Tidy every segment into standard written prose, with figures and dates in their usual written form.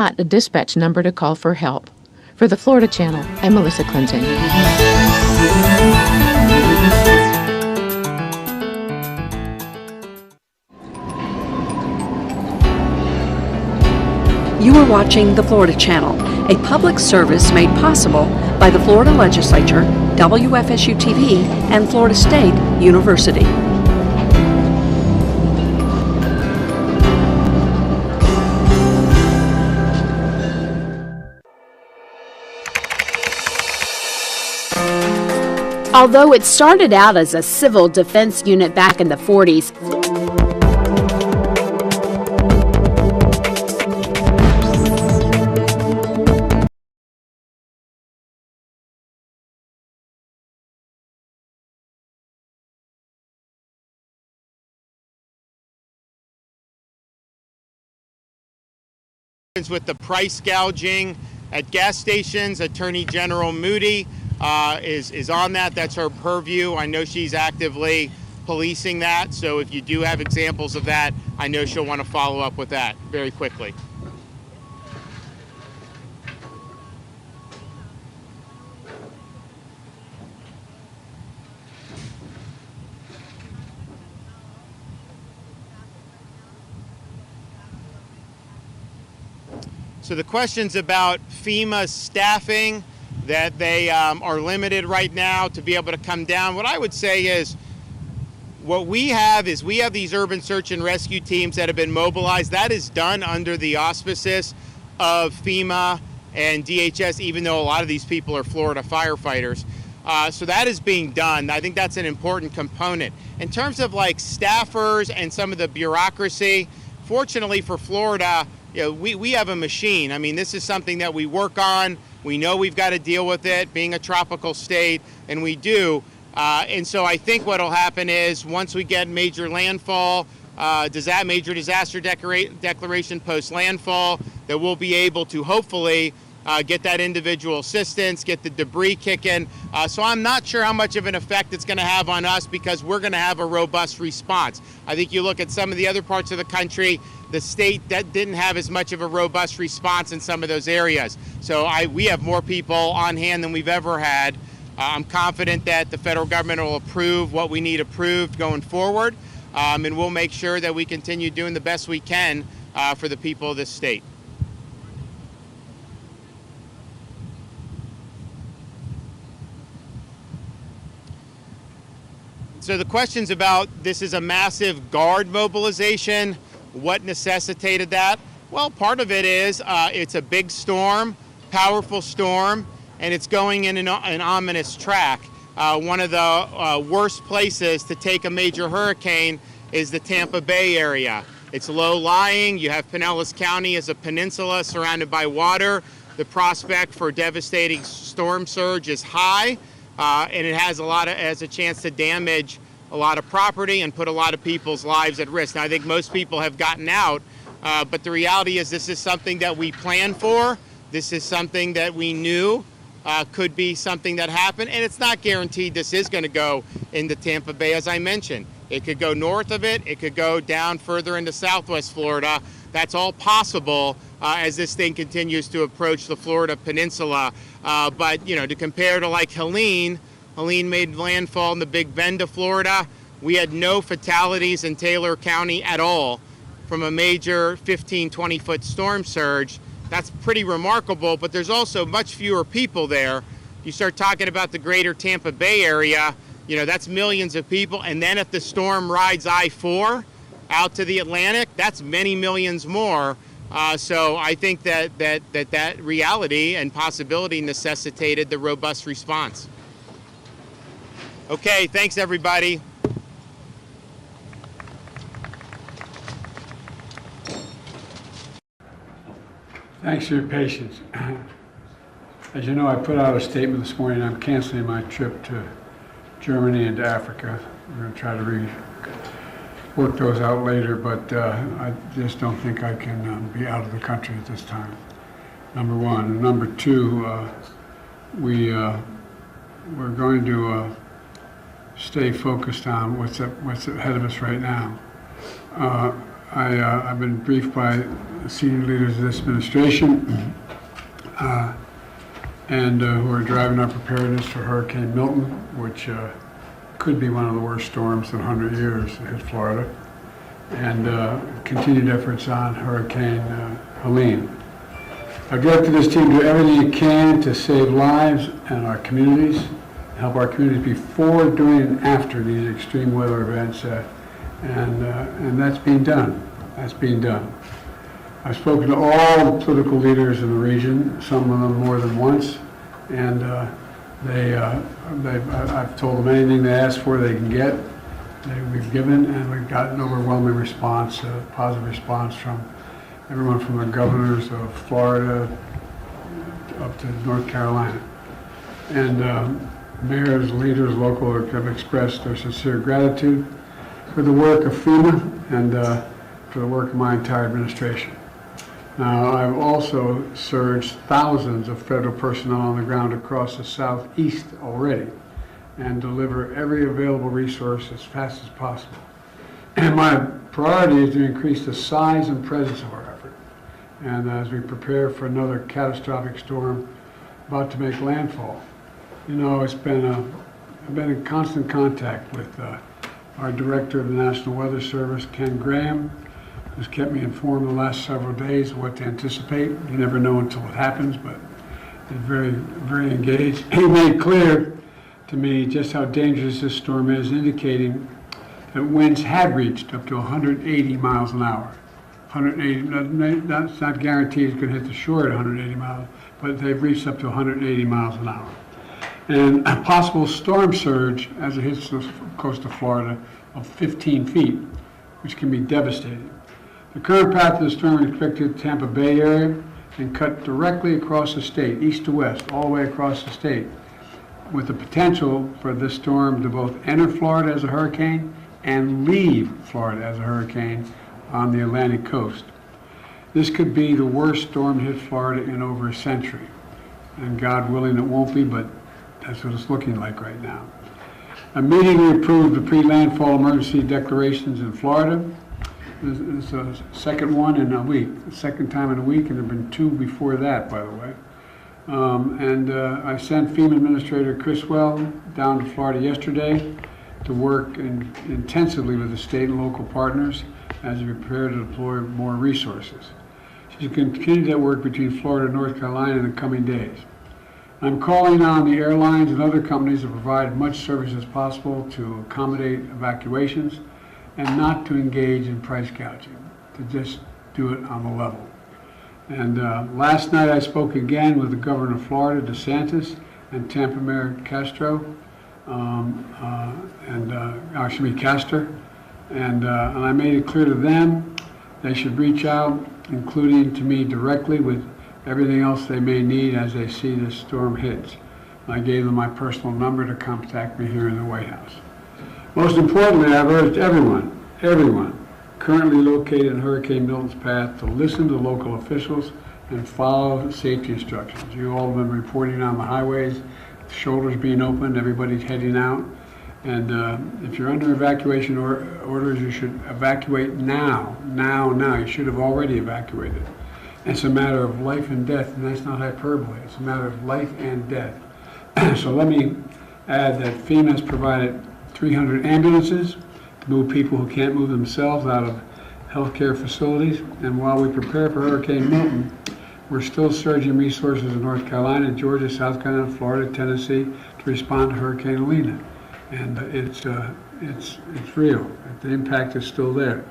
not a dispatch number to call for help. For the Florida Channel, I'm Melissa Clinton. You are watching the Florida Channel, a public service made possible by the Florida Legislature, WFSU-TV, and Florida State University. Although it started out as a civil defense unit back in the 40s, with the price gouging at gas stations. Attorney General Moody is on that. That's her purview. I know she's actively policing that. So if you do have examples of that, I know she'll want to follow up with that very quickly. So the questions about FEMA staffing, that they are limited right now to be able to come down. What I would say is, what we have is we have these urban search and rescue teams that have been mobilized. That is done under the auspices of FEMA and DHS, even though a lot of these people are Florida firefighters. So that is being done. I think that's an important component. In terms of like staffers and some of the bureaucracy, fortunately for Florida, you know, we have a machine. I mean, this is something that we work on. We know we've got to deal with it, being a tropical state, and we do. And so I think what will happen is once we get major landfall, major disaster declaration post landfall, that we'll be able to hopefully get that individual assistance, get the debris kicking. So I'm not sure how much of an effect it's going to have on us because we're going to have a robust response. I think you look at some of the other parts of the country, the state that didn't have as much of a robust response in some of those areas. So we have more people on hand than we've ever had. I'm confident that the federal government will approve what we need approved going forward, and we'll make sure that we continue doing the best we can for the people of this state. So the questions about this is a massive guard mobilization, what necessitated that? Well, part of it is it's a big storm, powerful storm, and it's going in an ominous track. One of the worst places to take a major hurricane is the Tampa Bay area. It's low-lying. You have Pinellas County as a peninsula surrounded by water. The prospect for devastating storm surge is high, and it has a chance to damage a lot of property and put a lot of people's lives at risk. Now, I think most people have gotten out, but the reality is this is something that we planned for. This is something that we knew could be something that happened, and it's not guaranteed this is going to go into Tampa Bay, as I mentioned. It could go north of it. It could go down further into Southwest Florida. That's all possible as this thing continues to approach the Florida Peninsula. But, you know, to compare to like Helene made landfall in the Big Bend of Florida. We had no fatalities in Taylor County at all from a major 15, 20-foot storm surge. That's pretty remarkable, but there's also much fewer people there. You start talking about the greater Tampa Bay area, you know, that's millions of people. And then if the storm rides I-4 out to the Atlantic, that's many millions more. So I think that reality and possibility necessitated the robust response. Okay, thanks everybody. Thanks for your patience. As you know, I put out a statement this morning. I'm canceling my trip to Germany and to Africa. We're going to try to work those out later, but I just don't think I can be out of the country at this time. Number one. Number two, we're going to stay focused on what's ahead of us right now. I've been briefed by the senior leaders of this administration and who are driving our preparedness for Hurricane Milton, which could be one of the worst storms in 100 years that hit Florida, and continued efforts on Hurricane Helene. I've directed this team to do everything it can to save lives and our communities, help our communities before, during, and after these extreme weather events, and that's being done. That's being done. I've spoken to all the political leaders in the region, some of them more than once, and I've told them anything they ask for they can get. We've given, and we've gotten an overwhelming response, positive response from everyone from the governors of Florida up to North Carolina. And mayors, leaders, local have expressed their sincere gratitude for the work of FEMA and for the work of my entire administration. Now, I've also surged thousands of federal personnel on the ground across the southeast already and deliver every available resource as fast as possible. And my priority is to increase the size and presence of our effort. And as we prepare for another catastrophic storm about to make landfall, you know, I've been in constant contact with our director of the National Weather Service, Ken Graham, who's kept me informed the last several days of what to anticipate. You never know until it happens, but he's very, very engaged. He made clear to me just how dangerous this storm is, indicating that winds had reached up to 180 miles an hour. 180, that's not guaranteed it's going to hit the shore at 180 miles, but they've reached up to 180 miles an hour. And a possible storm surge as it hits the coast of Florida of 15 feet, which can be devastating. The current path of the storm is expected to Tampa Bay area and cut directly across the state, east to west, all the way across the state, with the potential for this storm to both enter Florida as a hurricane and leave Florida as a hurricane on the Atlantic coast. This could be the worst storm to hit Florida in over a century. And God willing it won't be, but that's what it's looking like right now. Immediately approved the pre-landfall emergency declarations in Florida. This is the second one in a week, the second time in a week, and there have been two before that, by the way. I sent FEMA Administrator Criswell down to Florida yesterday to work intensively with the state and local partners as we prepare to deploy more resources. She's going to continue that work between Florida and North Carolina in the coming days. I'm calling on the airlines and other companies to provide much service as possible to accommodate evacuations and not to engage in price gouging, to just do it on the level. And last night I spoke again with the governor of Florida, DeSantis, and Tampa Mayor Castor, and I made it clear to them they should reach out, including to me directly, with everything else they may need as they see this storm hits. I gave them my personal number to contact me here in the White House. Most importantly, I've urged everyone currently located in Hurricane Milton's path to listen to local officials and follow safety instructions. You all have been reporting on the highways, the shoulders being opened, everybody's heading out. And if you're under evacuation orders, you should evacuate now. You should have already evacuated. It's a matter of life and death, and that's not hyperbole. It's a matter of life and death. So let me add that FEMA has provided 300 ambulances to move people who can't move themselves out of healthcare facilities. And while we prepare for Hurricane Milton, we're still surging resources in North Carolina, Georgia, South Carolina, Florida, Tennessee to respond to Hurricane Helene. And it's real. The impact is still there.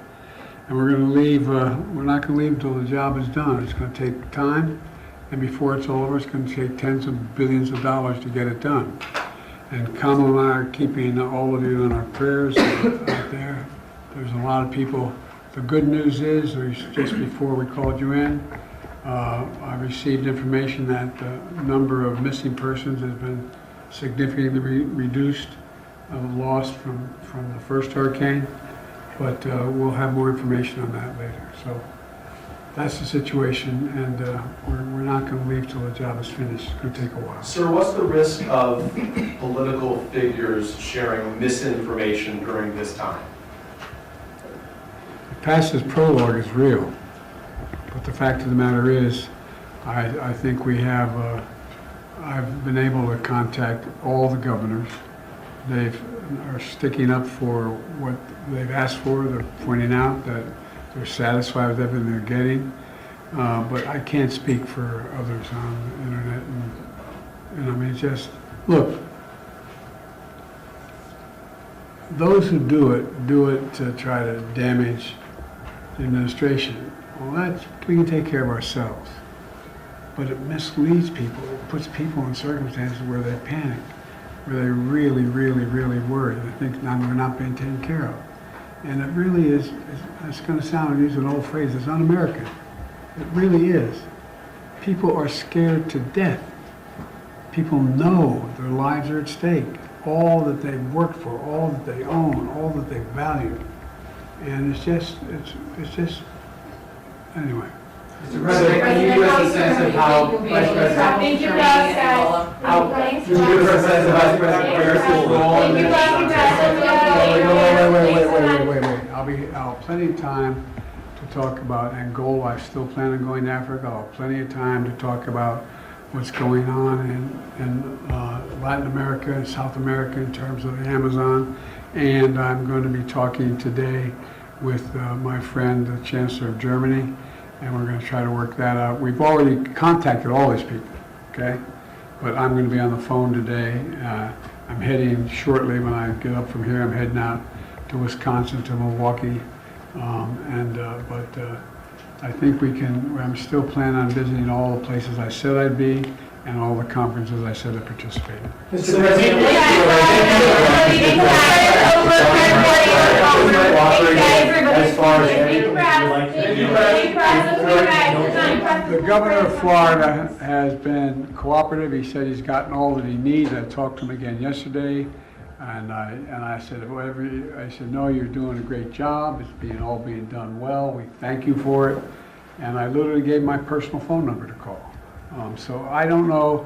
And we're going to leave, we're not going to leave until the job is done. It's going to take time, and before it's all over, it's going to take tens of billions of dollars to get it done. And Kamala and I are keeping all of you in our prayers out there. There's a lot of people. The good news is, just before we called you in, I received information that the number of missing persons has been significantly reduced, lost from the first hurricane. But we'll have more information on that later. So that's the situation, and we're not going to leave till the job is finished. It's going to take a while. Sir, what's the risk of political figures sharing misinformation during this time? past this prologue is real, but the fact of the matter is, I think we have, I've been able to contact all the governors. They are sticking up for what they've asked for. They're pointing out that they're satisfied with everything they're getting. But I can't speak for others on the internet. And I mean, just, look, those who do it to try to damage the administration. Well, we can take care of ourselves. But it misleads people. It puts people in circumstances where they panic, where they really, really, really worry. They think they're not being taken care of. And it really is, it's going to sound, I use an old phrase, it's un-American. It really is. People are scared to death. People know their lives are at stake. All that they've worked for, all that they own, all that they value. And it's just, anyway. Mr. President, can you give us a sense of how Vice President... Thank you, guys. Can you give us a sense of Vice President Harris's role in this? Wait. I'll have plenty of time to talk about Angola. I still plan on going to Africa. I'll have plenty of time to talk about what's going on in Latin America and South America in terms of the Amazon. And I'm going to be talking today with my friend, the Chancellor of Germany, and we're going to try to work that out. We've already contacted all these people, okay? But I'm going to be on the phone today. I'm heading shortly when I get up from here. I'm heading out to Wisconsin, to Milwaukee. But I think we can, I'm still planning on visiting all the places I said I'd be and all the conferences I said I'd participate in. Mr. President, as far as anything you'd like to do. The governor of Florida has been cooperative. He said he's gotten all that he needs. I talked to him again yesterday, and I said, no, you're doing a great job. It's all being done well. We thank you for it. And I literally gave my personal phone number to call. So I don't know.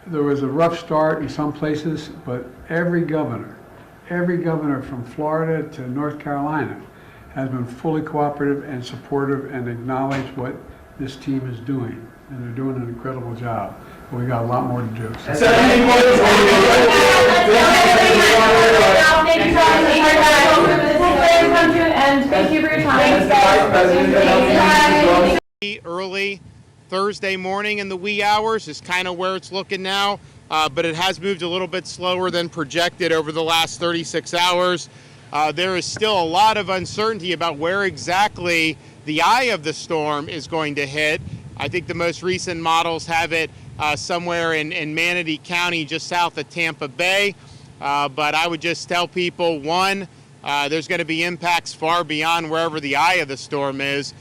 There was a rough start in some places, but every governor from Florida to North Carolina has been fully cooperative and supportive and acknowledged what this team is doing. And they're doing an incredible job. But we got a lot more to do. So. Thank you for your time. Early Thursday morning in the wee hours is kind of where it's looking now, but it has moved a little bit slower than projected over the last 36 hours. There is still a lot of uncertainty about where exactly the eye of the storm is going to hit. I think the most recent models have it somewhere in Manatee County, just south of Tampa Bay. But I would just tell people, one, there's going to be impacts far beyond wherever the eye of the storm is.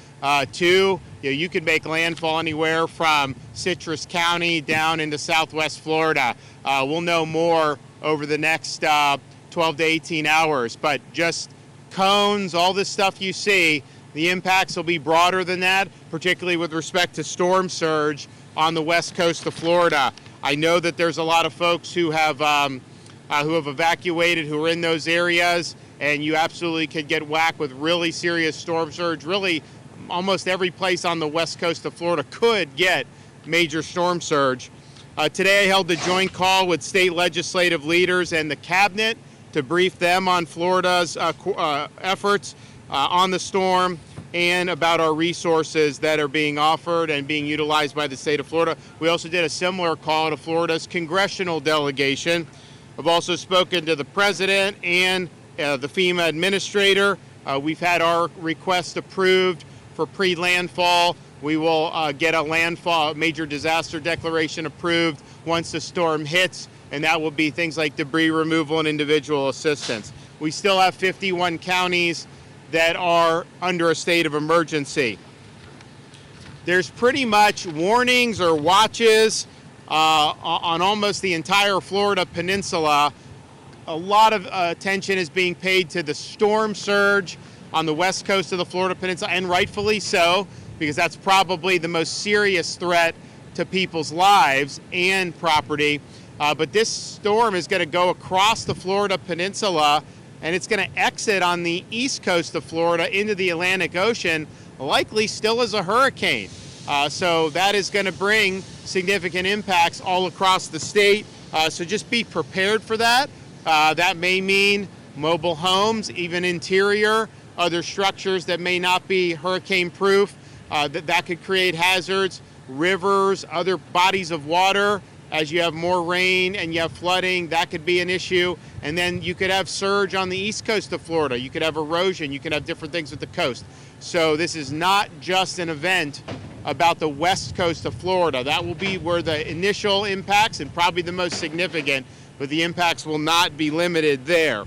Two, you could make landfall anywhere from Citrus County down into southwest Florida. We'll know more over the next 12 to 18 hours. But just cones, all this stuff you see, the impacts will be broader than that, particularly with respect to storm surge on the west coast of Florida. I know that there's a lot of folks who have evacuated, who are in those areas, and you absolutely could get whacked with really serious storm surge. Really, almost every place on the west coast of Florida could get major storm surge. Today I held a joint call with state legislative leaders and the cabinet to brief them on Florida's efforts on the storm and about our resources that are being offered and being utilized by the state of Florida. We also did a similar call to Florida's congressional delegation. I've also spoken to the president and the FEMA administrator. We've had our request approved for pre-landfall. We will get a landfall, major disaster declaration approved once the storm hits, and that will be things like debris removal and individual assistance. We still have 51 counties that are under a state of emergency. There's pretty much warnings or watches on almost the entire Florida peninsula. A lot of attention is being paid to the storm surge on the west coast of the Florida peninsula, and rightfully so, because that's probably the most serious threat to people's lives and property. But this storm is going to go across the Florida peninsula and it's going to exit on the east coast of Florida into the Atlantic Ocean, likely still as a hurricane. So that is going to bring significant impacts all across the state. So just be prepared for that. That may mean mobile homes, even interior, other structures that may not be hurricane proof. That could create hazards, rivers, other bodies of water. As you have more rain and you have flooding, that could be an issue. And then you could have surge on the east coast of Florida. You could have erosion. You could have different things with the coast. So this is not just an event about the west coast of Florida. That will be where the initial impacts and probably the most significant, but the impacts will not be limited there.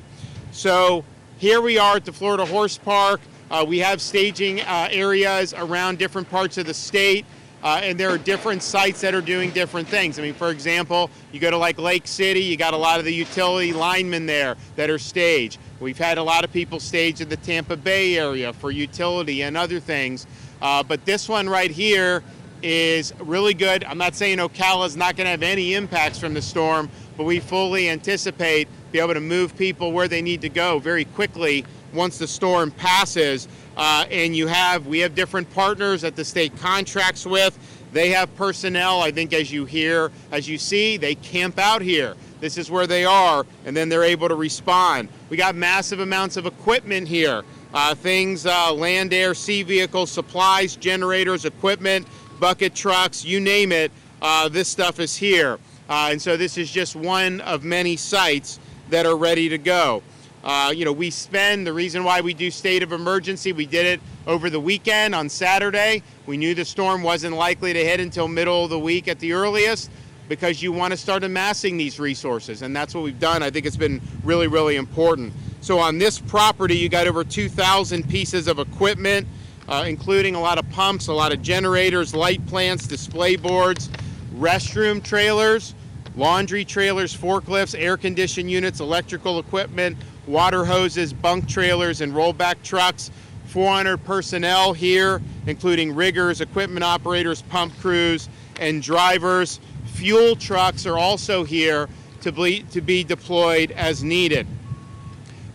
So here we are at the Florida Horse Park. We have staging areas around different parts of the state. And there are different sites that are doing different things. I mean, for example, you go to like Lake City, you got a lot of the utility linemen there that are staged. We've had a lot of people staged in the Tampa Bay area for utility and other things. But this one right here is really good. I'm not saying Ocala is not going to have any impacts from the storm, but we fully anticipate be able to move people where they need to go very quickly once the storm passes. And we have different partners that the state contracts with. They have personnel. I think as you see, they camp out here. This is where they are, and then they're able to respond. We got massive amounts of equipment here. Land, air, sea vehicles, supplies, generators, equipment, bucket trucks, you name it. This stuff is here. And so this is just one of many sites that are ready to go. The reason why we do state of emergency, we did it over the weekend on Saturday. We knew the storm wasn't likely to hit until middle of the week at the earliest, because you want to start amassing these resources, and that's what we've done. I think it's been really, really important. So on this property, you got over 2,000 pieces of equipment, including a lot of pumps, a lot of generators, light plants, display boards, restroom trailers, laundry trailers, forklifts, air conditioning units, electrical equipment, water hoses, bunk trailers, and rollback trucks. 400 personnel here, including riggers, equipment operators, pump crews, and drivers. Fuel trucks are also here to be deployed as needed.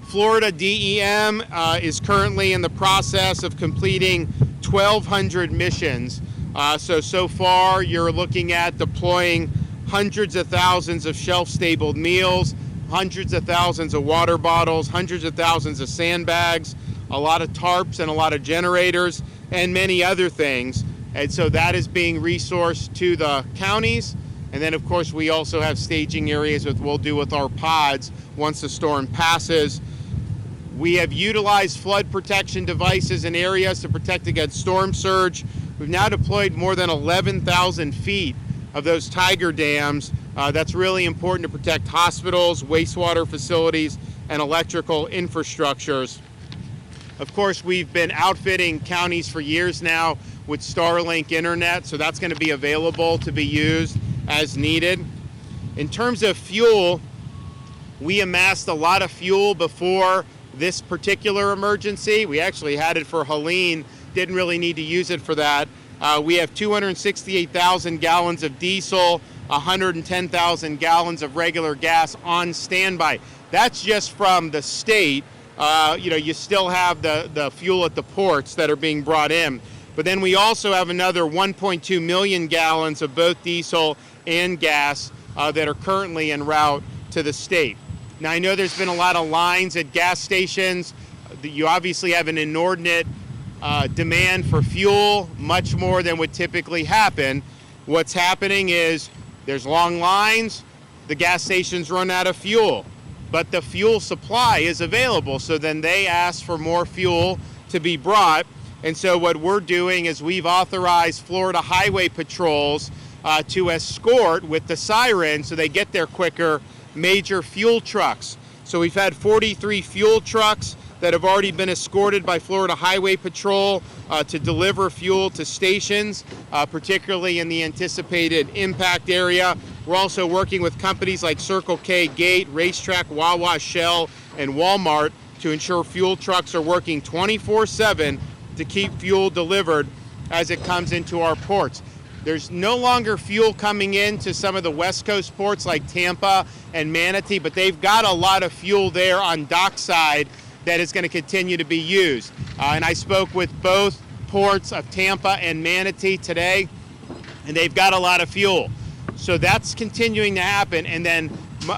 Florida DEM is currently in the process of completing 1,200 missions. So far, you're looking at deploying hundreds of thousands of shelf-stable meals, hundreds of thousands of water bottles, hundreds of thousands of sandbags, a lot of tarps and a lot of generators, and many other things. And so that is being resourced to the counties. And then, of course, we also have staging areas that we'll do with our pods once the storm passes. We have utilized flood protection devices in areas to protect against storm surge. We've now deployed more than 11,000 feet of those tiger dams. That's really important to protect hospitals, wastewater facilities, and electrical infrastructures. Of course, we've been outfitting counties for years now with Starlink internet, so that's going to be available to be used as needed. In terms of fuel, we amassed a lot of fuel before this particular emergency. We actually had it for Helene, didn't really need to use it for that. We have 268,000 gallons of diesel, 110,000 gallons of regular gas on standby. That's just from the state. You still have the fuel at the ports that are being brought in. But then we also have another 1.2 million gallons of both diesel and gas that are currently en route to the state. Now, I know there's been a lot of lines at gas stations. You obviously have an inordinate demand for fuel, much more than would typically happen. What's happening is there's long lines, the gas stations run out of fuel, but the fuel supply is available. So then they ask for more fuel to be brought. And so what we're doing is we've authorized Florida highway patrols to escort with the siren, so they get there quicker, major fuel trucks. So we've had 43 fuel trucks that have already been escorted by Florida Highway Patrol to deliver fuel to stations, particularly in the anticipated impact area. We're also working with companies like Circle K, Gate, Racetrack, Wawa, Shell, and Walmart to ensure fuel trucks are working 24/7 to keep fuel delivered as it comes into our ports. There's no longer fuel coming in to some of the West Coast ports like Tampa and Manatee, but they've got a lot of fuel there on dockside that is going to continue to be used. And I spoke with both ports of Tampa and Manatee today, and they've got a lot of fuel. So that's continuing to happen. And then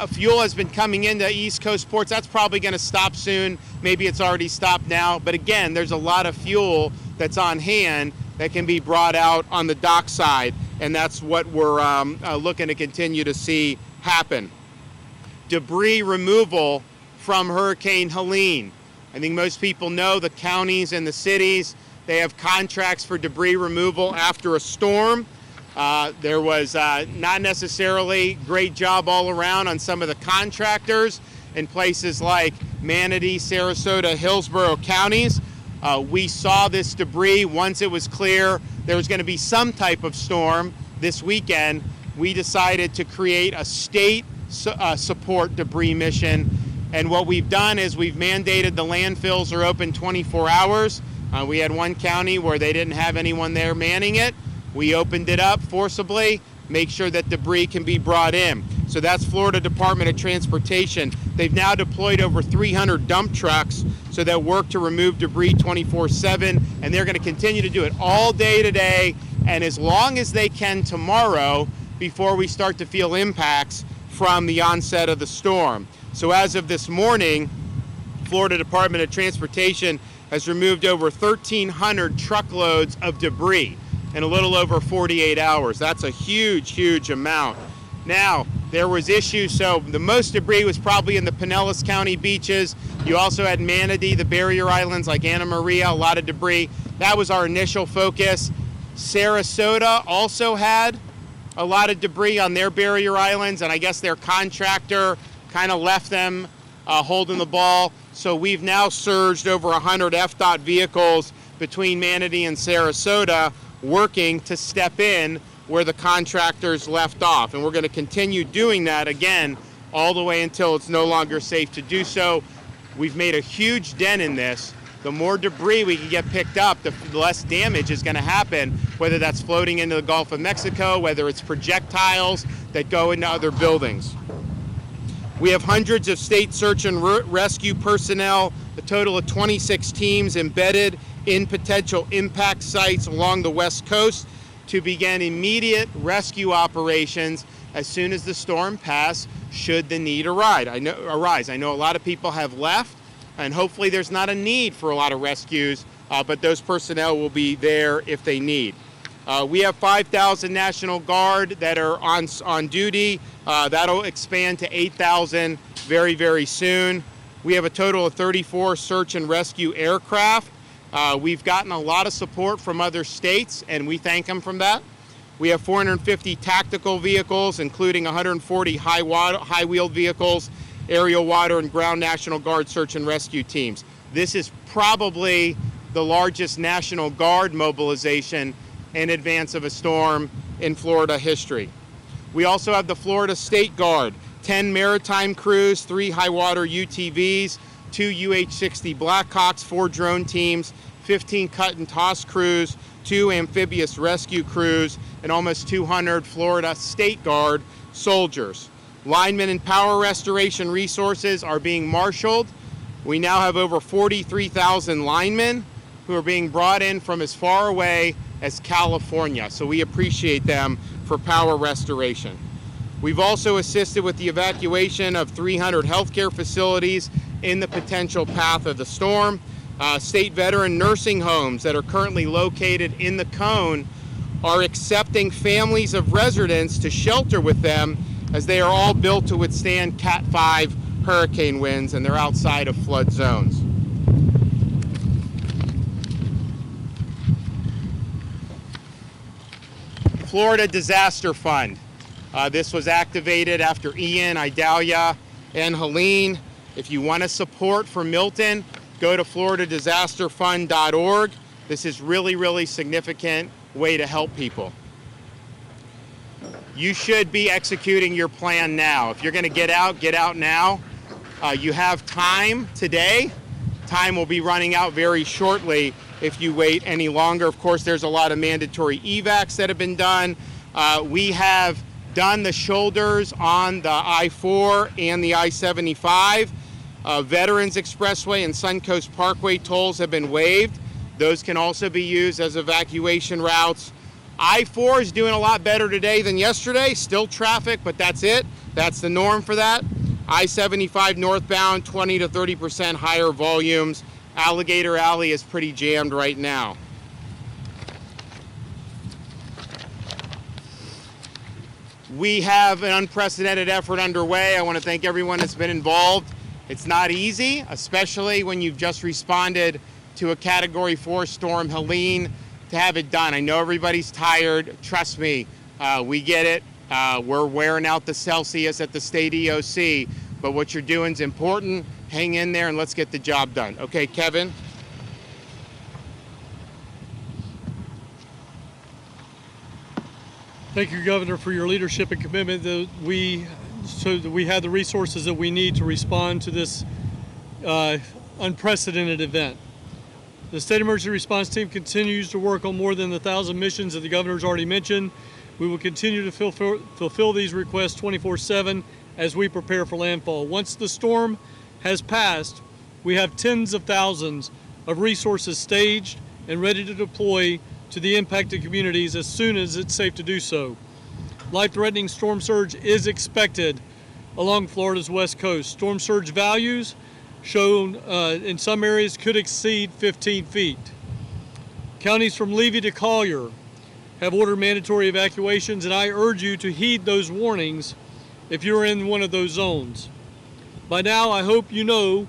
fuel has been coming into East Coast ports. That's probably going to stop soon. Maybe it's already stopped now. But again, there's a lot of fuel that's on hand that can be brought out on the dockside, and that's what we're looking to continue to see happen. Debris removal from Hurricane Helene. I think most people know the counties and the cities, they have contracts for debris removal after a storm. There was not necessarily great job all around on some of the contractors in places like Manatee, Sarasota, Hillsborough counties. We saw this debris once it was clear there was going to be some type of storm this weekend. We decided to create a state support debris mission. And what we've done is we've mandated the landfills are open 24 hours. We had one county where they didn't have anyone there manning it. We opened it up forcibly, make sure that debris can be brought in. So that's Florida Department of Transportation. They've now deployed over 300 dump trucks so that work to remove debris 24/7, and they're going to continue to do it all day today and as long as they can tomorrow before we start to feel impacts from the onset of the storm. So as of this morning, Florida Department of Transportation has removed over 1,300 truckloads of debris in a little over 48 hours. That's a huge, huge amount. Now, there was issues, so the most debris was probably in the Pinellas County beaches. You also had Manatee, the barrier islands like Anna Maria, a lot of debris. That was our initial focus. Sarasota also had a lot of debris on their barrier islands, and I guess their contractor kind of left them holding the ball. So we've now surged over 100 FDOT vehicles between Manatee and Sarasota working to step in where the contractors left off. And we're going to continue doing that again all the way until it's no longer safe to do so. We've made a huge dent in this. The more debris we can get picked up, the less damage is going to happen, whether that's floating into the Gulf of Mexico, whether it's projectiles that go into other buildings. We have hundreds of state search and rescue personnel, a total of 26 teams embedded in potential impact sites along the West Coast to begin immediate rescue operations as soon as the storm passes, should the need arise. I know a lot of people have left, and hopefully there's not a need for a lot of rescues, but those personnel will be there if they need. We have 5,000 National Guard that are on duty. That'll expand to 8,000 very, very soon. We have a total of 34 search and rescue aircraft. We've gotten a lot of support from other states, and we thank them for that. We have 450 tactical vehicles, including 140 high-wheeled vehicles, aerial, water, and ground National Guard search and rescue teams. This is probably the largest National Guard mobilization in advance of a storm in Florida history. We also have the Florida State Guard, 10 maritime crews, 3 high-water UTVs, 2 UH-60 Blackhawks, 4 drone teams, 15 cut and toss crews, 2 amphibious rescue crews, and almost 200 Florida State Guard soldiers. Linemen and power restoration resources are being marshaled. We now have over 43,000 linemen who are being brought in from as far away as California, so we appreciate them for power restoration. We've also assisted with the evacuation of 300 healthcare facilities in the potential path of the storm. State veteran nursing homes that are currently located in the cone are accepting families of residents to shelter with them, as they are all built to withstand Cat 5 hurricane winds, and they're outside of flood zones. Florida Disaster Fund. This was activated after Ian, Idalia, and Helene. If you want to support for Milton, go to floridadisasterfund.org. This is really, really significant way to help people. You should be executing your plan now. If you're going to get out now. You have time today. Time will be running out very shortly if you wait any longer. Of course, there's a lot of mandatory evacs that have been done. We have done the shoulders on the I-4 and the I-75. Veterans Expressway and Suncoast Parkway tolls have been waived. Those can also be used as evacuation routes. I-4 is doing a lot better today than yesterday. Still traffic, but that's it. That's the norm for that. I-75 northbound, 20 to 30% higher volumes. Alligator Alley is pretty jammed right now. We have an unprecedented effort underway. I want to thank everyone that's been involved. It's not easy, especially when you've just responded to a Category 4 storm, Helene, to have it done. I know everybody's tired. Trust me, we get it. We're wearing out the Celsius at the state EOC, but what you're doing is important. Hang in there and let's get the job done. Okay, Kevin? Thank you, Governor, for your leadership and commitment so that we have the resources that we need to respond to this unprecedented event. The State Emergency Response Team continues to work on more than 1,000 missions that the Governor's already mentioned. We will continue to fulfill these requests 24/7 as we prepare for landfall. Once the storm has passed, we have tens of thousands of resources staged and ready to deploy to the impacted communities as soon as it's safe to do so. Life-threatening storm surge is expected along Florida's west coast. Storm surge values shown in some areas could exceed 15 feet. Counties from Levy to Collier have ordered mandatory evacuations, and I urge you to heed those warnings if you're in one of those zones. By now, I hope you know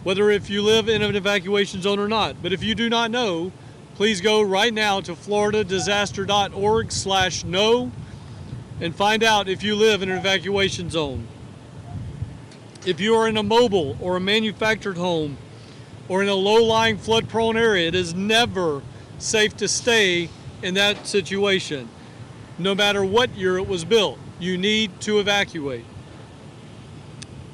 whether if you live in an evacuation zone or not. But if you do not know, please go right now to floridadisaster.org/know and find out if you live in an evacuation zone. If you are in a mobile or a manufactured home or in a low-lying flood-prone area, it is never safe to stay in that situation. No matter what year it was built, you need to evacuate.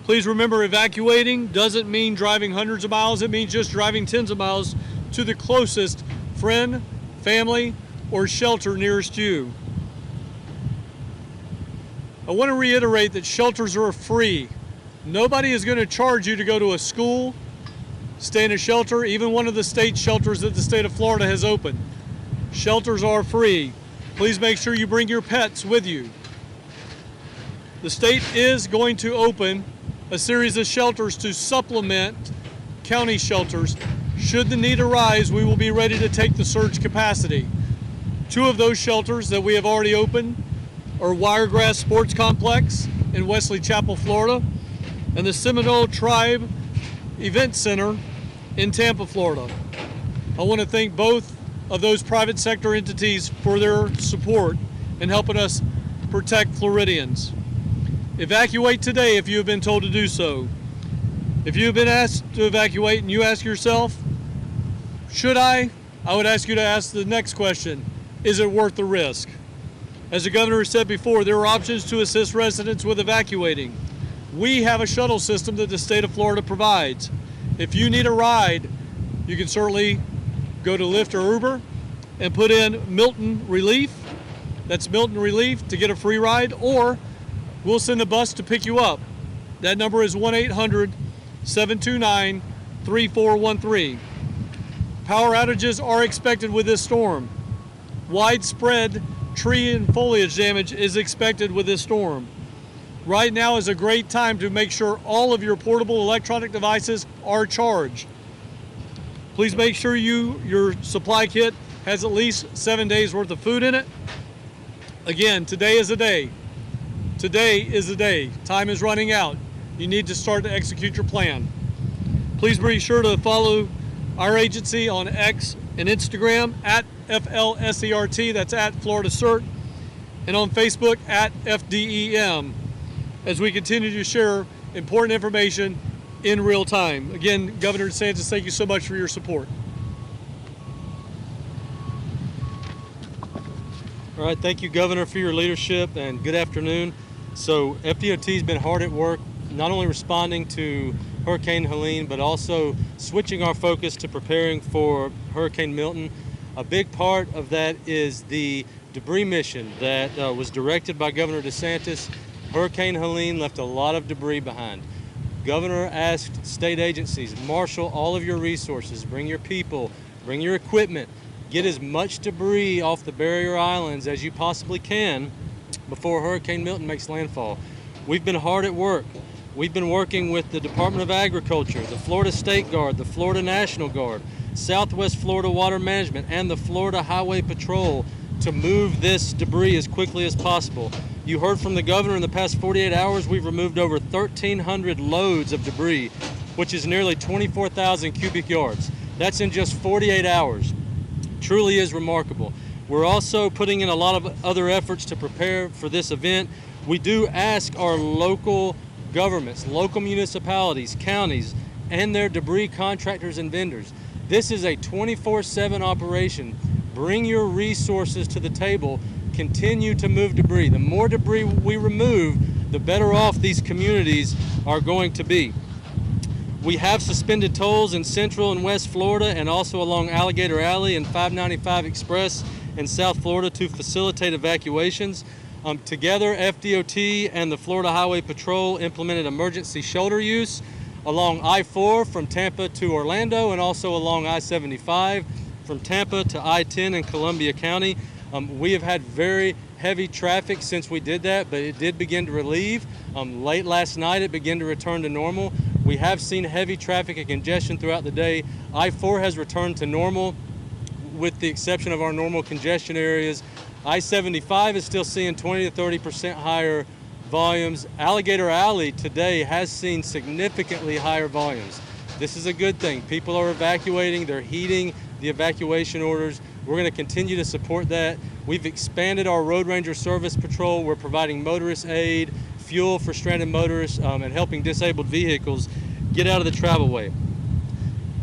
Please remember, evacuating doesn't mean driving hundreds of miles. It means just driving tens of miles to the closest friend, family, or shelter nearest you. I want to reiterate that shelters are free. Nobody is going to charge you to go to a school, stay in a shelter, even one of the state shelters that the state of Florida has opened. Shelters are free. Please make sure you bring your pets with you. The state is going to open a series of shelters to supplement county shelters. Should the need arise, we will be ready to take the surge capacity. Two of those shelters that we have already opened are Wiregrass Sports Complex in Wesley Chapel, Florida, and the Seminole Tribe Event Center in Tampa, Florida. I want to thank both of those private sector entities for their support in helping us protect Floridians. Evacuate today if you have been told to do so. If you have been asked to evacuate and you ask yourself, should I would ask you to ask the next question, is it worth the risk? As the governor said before, there are options to assist residents with evacuating. We have a shuttle system that the state of Florida provides. If you need a ride, you can certainly go to Lyft or Uber and put in Milton Relief. That's Milton Relief to get a free ride, or we'll send a bus to pick you up. That number is 1-800-729-3413. Power outages are expected with this storm. Widespread tree and foliage damage is expected with this storm. Right now is a great time to make sure all of your portable electronic devices are charged. Please make sure your supply kit has at least 7 days worth of food in it. Again, today is the day. Today is the day. Time is running out. You need to start to execute your plan. Please be sure to follow our agency on X and Instagram at FLSERT, that's at Florida CERT, and on Facebook at FDEM, as we continue to share important information in real time. Again, Governor DeSantis, thank you so much for your support. All right, thank you, Governor, for your leadership, and good afternoon. So FDOT has been hard at work not only responding to Hurricane Helene, but also switching our focus to preparing for Hurricane Milton. A big part of that is the debris mission that was directed by Governor DeSantis. Hurricane Helene left a lot of debris behind. Governor asked state agencies, marshal all of your resources, bring your people, bring your equipment, get as much debris off the barrier islands as you possibly can before Hurricane Milton makes landfall. We've been hard at work. We've been working with the Department of Agriculture, the Florida State Guard, the Florida National Guard, Southwest Florida Water Management, and the Florida Highway Patrol to move this debris as quickly as possible. You heard from the governor in the past 48 hours, we've removed over 1,300 loads of debris, which is nearly 24,000 cubic yards. That's in just 48 hours. Truly is remarkable. We're also putting in a lot of other efforts to prepare for this event. We do ask our local governments, local municipalities, counties, and their debris contractors and vendors. This is a 24/7 operation. Bring your resources to the table. Continue to move debris. The more debris we remove, the better off these communities are going to be. We have suspended tolls in Central and West Florida and also along Alligator Alley and 595 Express in South Florida to facilitate evacuations. Together, FDOT and the Florida Highway Patrol implemented emergency shoulder use along I-4 from Tampa to Orlando and also along I-75 from Tampa to I-10 in Columbia County. We have had very heavy traffic since we did that, but it did begin to relieve. Late last night, it began to return to normal. We have seen heavy traffic and congestion throughout the day. I-4 has returned to normal with the exception of our normal congestion areas. I-75 is still seeing 20 to 30% higher volumes. Alligator Alley today has seen significantly higher volumes. This is a good thing. People are evacuating, they're heeding the evacuation orders. We're going to continue to support that. We've expanded our Road Ranger Service Patrol. We're providing motorist aid, fuel for stranded motorists, and helping disabled vehicles get out of the travelway.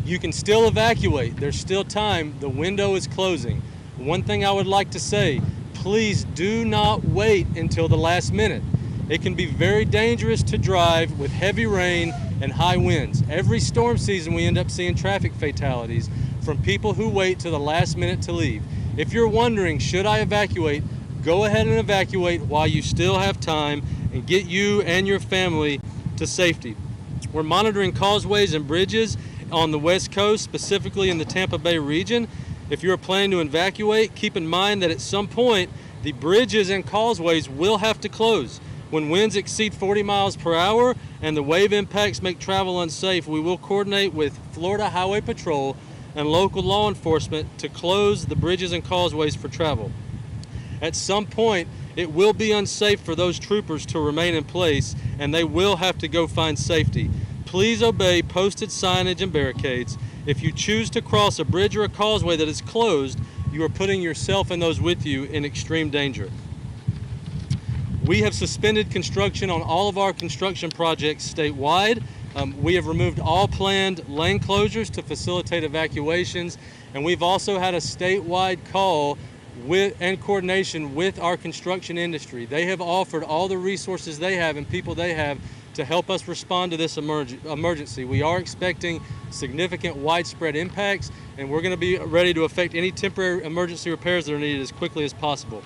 You can still evacuate. There's still time. The window is closing. One thing I would like to say, please do not wait until the last minute. It can be very dangerous to drive with heavy rain and high winds. Every storm season we end up seeing traffic fatalities from people who wait to the last minute to leave. If you're wondering, should I evacuate? Go ahead and evacuate while you still have time and get you and your family to safety. We're monitoring causeways and bridges on the West Coast, specifically in the Tampa Bay region. If you're planning to evacuate, keep in mind that at some point, the bridges and causeways will have to close. When winds exceed 40 miles per hour and the wave impacts make travel unsafe, we will coordinate with Florida Highway Patrol and local law enforcement to close the bridges and causeways for travel. At some point, it will be unsafe for those troopers to remain in place and they will have to go find safety. Please obey posted signage and barricades. If you choose to cross a bridge or a causeway that is closed, you are putting yourself and those with you in extreme danger. We have suspended construction on all of our construction projects statewide. We have removed all planned lane closures to facilitate evacuations, and we've also had a statewide call and coordination with our construction industry. They have offered all the resources they have and people they have to help us respond to this emergency. We are expecting significant widespread impacts, and we're going to be ready to effect any temporary emergency repairs that are needed as quickly as possible.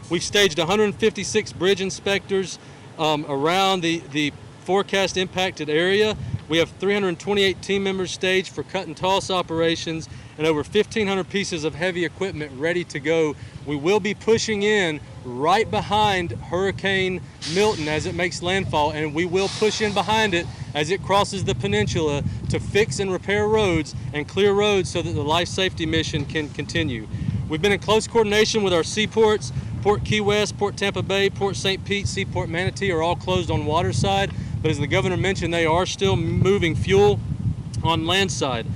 We've staged 156 bridge inspectors around the forecast impacted area. We have 328 team members staged for cut and toss operations and over 1,500 pieces of heavy equipment ready to go. We will be pushing in right behind Hurricane Milton as it makes landfall, and we will push in behind it as it crosses the peninsula to fix and repair roads and clear roads so that the life safety mission can continue. We've been in close coordination with our seaports. Port Key West, Port Tampa Bay, Port St. Pete, Seaport Manatee are all closed on water side, but as the governor mentioned, they are still moving fuel on land side.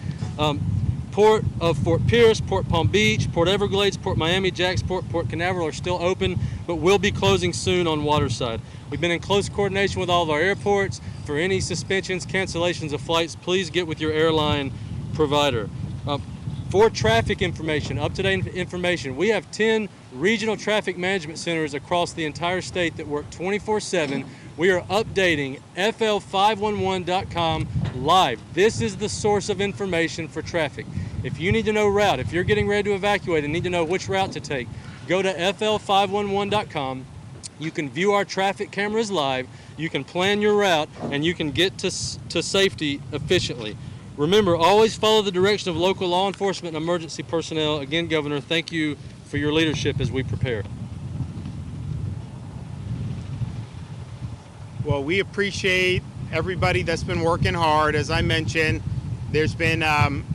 Port of Fort Pierce, Port Palm Beach, Port Everglades, Port Miami, Jacksport, Port Canaveral are still open, but will be closing soon on water side. We've been in close coordination with all of our airports. For any suspensions, cancellations of flights, please get with your airline provider. For traffic information, up-to-date information, we have 10 regional traffic management centers across the entire state that work 24/7. We are updating fl511.com live. This is the source of information for traffic. If you need to know route, if you're getting ready to evacuate and need to know which route to take, go to fl511.com. You can view our traffic cameras live, you can plan your route, and you can get to safety efficiently. Remember, always follow the direction of local law enforcement and emergency personnel. Again, Governor, thank you for your leadership as we prepare. Well, we appreciate everybody that's been working hard. As I mentioned, there's been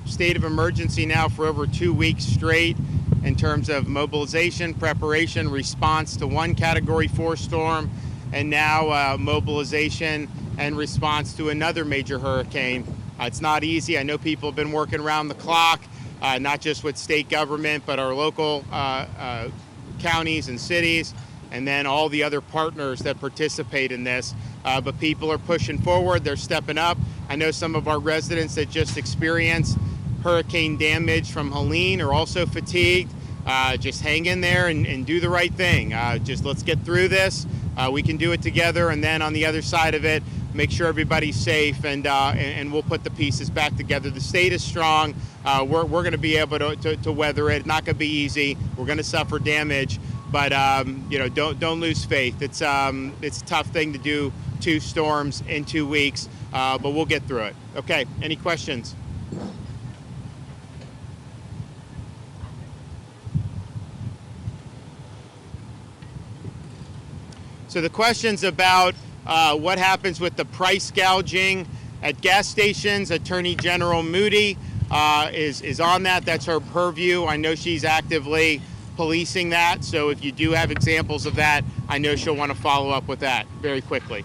state of emergency now for over 2 weeks straight in terms of mobilization, preparation, response to one Category 4 storm, and now mobilization and response to another major hurricane. It's not easy. I know people have been working around the clock, not just with state government, but our local counties and cities, and then all the other partners that participate in this. But people are pushing forward, they're stepping up. I know some of our residents that just experienced hurricane damage from Helene are also fatigued. Just hang in there and do the right thing. Just let's get through this. We can do it together, and then on the other side of it, make sure everybody's safe, and we'll put the pieces back together. The state is strong. We're going to be able to weather it. Not going to be easy. We're going to suffer damage. But don't lose faith. It's a tough thing to do 2 storms in 2 weeks, but we'll get through it. Okay, any questions? So the question's about what happens with the price gouging at gas stations. Attorney General Moody is on that. That's her purview. I know she's actively policing that, so if you do have examples of that, I know she'll want to follow up with that very quickly.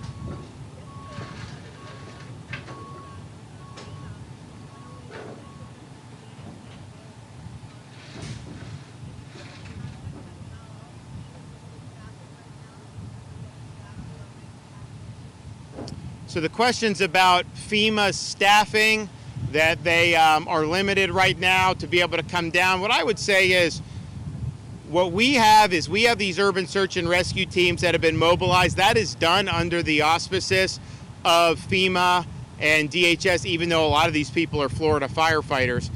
So the question's about FEMA's staffing, that they are limited right now to be able to come down. What I would say is, what we have these urban search and rescue teams that have been mobilized. That is done under the auspices of FEMA and DHS, even though a lot of these people are Florida firefighters.